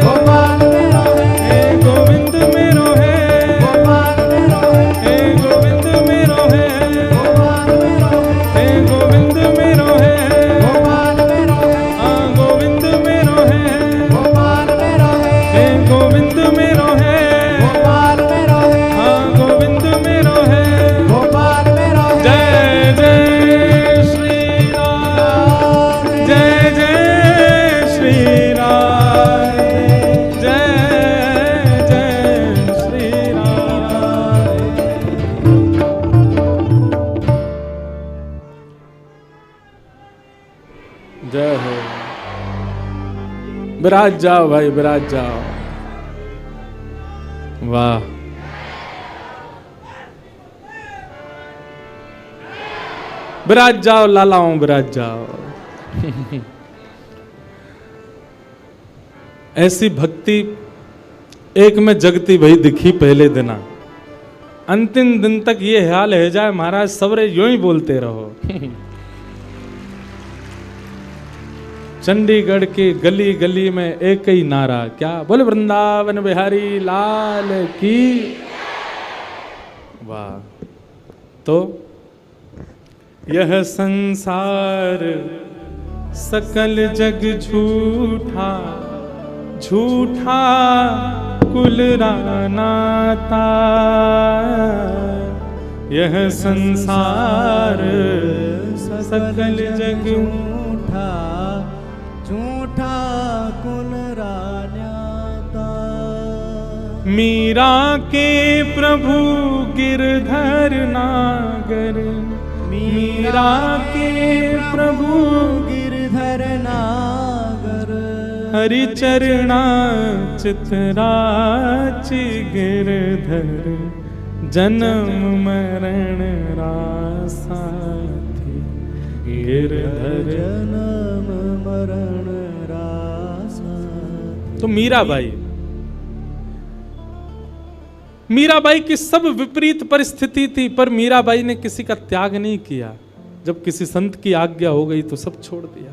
गोपाल मेरो है। हे गोविंद मेरो है। गोपाल मेरो है। हे गोविंद मेरो है। गोपाल मेरो है। हे गोविंद मेरो है। गोपाल मेरो है। हाँ गोविंद मेरो है। गोपाल मेरो है। हे गोविंद मेरो है। गोपाल मेरो है। हाँ गोविंद मेरो है। गोपाल मेरो है। जय जय श्री राम। जय जय श्री राम। जय जय श्री राम। जय हो। विराज जाओ भाई विराज जाओ। वाह विराज जाओ लालाओं विराज जाओ। ऐसी भक्ति एक में जगती वही दिखी पहले दिना। अंतिम दिन तक ये हाल है जाए महाराज सवरे यूं ही बोलते रहो। चंडीगढ़ के गली गली में एक ही नारा क्या बोले वृंदावन बिहारी लाल की। वाह। तो यह संसार सकल जग झूठा झूठा कुल नाता। यह संसार सकल जग झूठा झूठा कुल रान्याता। मीरा के प्रभु गिरधर नागर, मीरा के प्रभु गिरधर नागर। हरि चरणा चितराचि गिरधर, जन्म मरण रासा थे गिरधर। जन्म मरण रासा। तो मीराबाई की सब विपरीत परिस्थिति थी, पर मीराबाई ने किसी का त्याग नहीं किया। जब किसी संत की आज्ञा हो गई तो सब छोड़ दिया।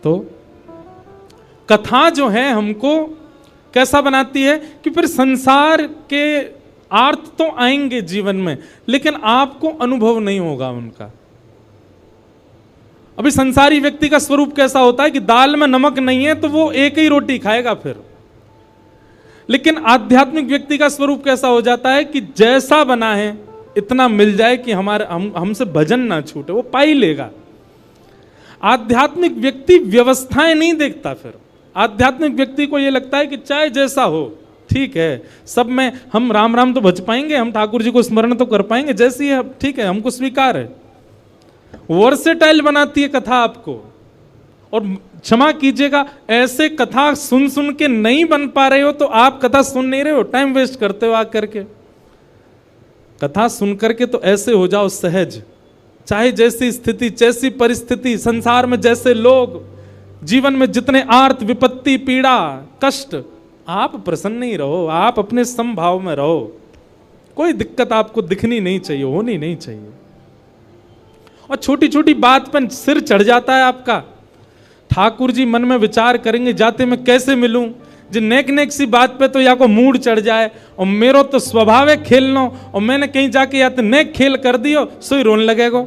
तो कथा जो है हमको कैसा बनाती है कि फिर संसार के अर्थ तो आएंगे जीवन में, लेकिन आपको अनुभव नहीं होगा उनका। अभी संसारी व्यक्ति का स्वरूप कैसा होता है कि दाल में नमक नहीं है तो वो एक ही रोटी खाएगा फिर। लेकिन आध्यात्मिक व्यक्ति का स्वरूप कैसा हो जाता है कि जैसा बना है इतना मिल जाए कि हमसे भजन ना छूटे, वो पा ही लेगा। आध्यात्मिक व्यक्ति व्यवस्थाएं नहीं देखता। फिर आध्यात्मिक व्यक्ति को यह लगता है कि चाहे जैसा हो ठीक है, सब में हम राम राम तो भज पाएंगे, हम ठाकुर जी को स्मरण तो कर पाएंगे, जैसी है ठीक है, हमको स्वीकार है। वर्सेटाइल बनाती है कथा आपको। और क्षमा कीजिएगा, ऐसे कथा सुन सुन के नहीं बन पा रहे हो तो आप कथा सुन नहीं रहे हो, टाइम वेस्ट करते हो आकर के। कथा सुन करके तो ऐसे हो जाओ सहज, चाहे जैसी स्थिति जैसी परिस्थिति, संसार में जैसे लोग, जीवन में जितने आर्त विपत्ति पीड़ा कष्ट, आप प्रसन्न ही रहो, आप अपने समभाव में रहो। कोई दिक्कत आपको दिखनी नहीं चाहिए, होनी नहीं चाहिए। और छोटी छोटी बात पर सिर चढ़ जाता है आपका। ठाकुर जी मन में विचार करेंगे जाते मैं कैसे मिलूं, जो नेक नेक सी बात पे तो या को मूड चढ़ जाए, और मेरो तो स्वभाव है खेलना, और मैंने कहीं जाके या तो नेक खेल कर दियो सो ही रोने लगेगा।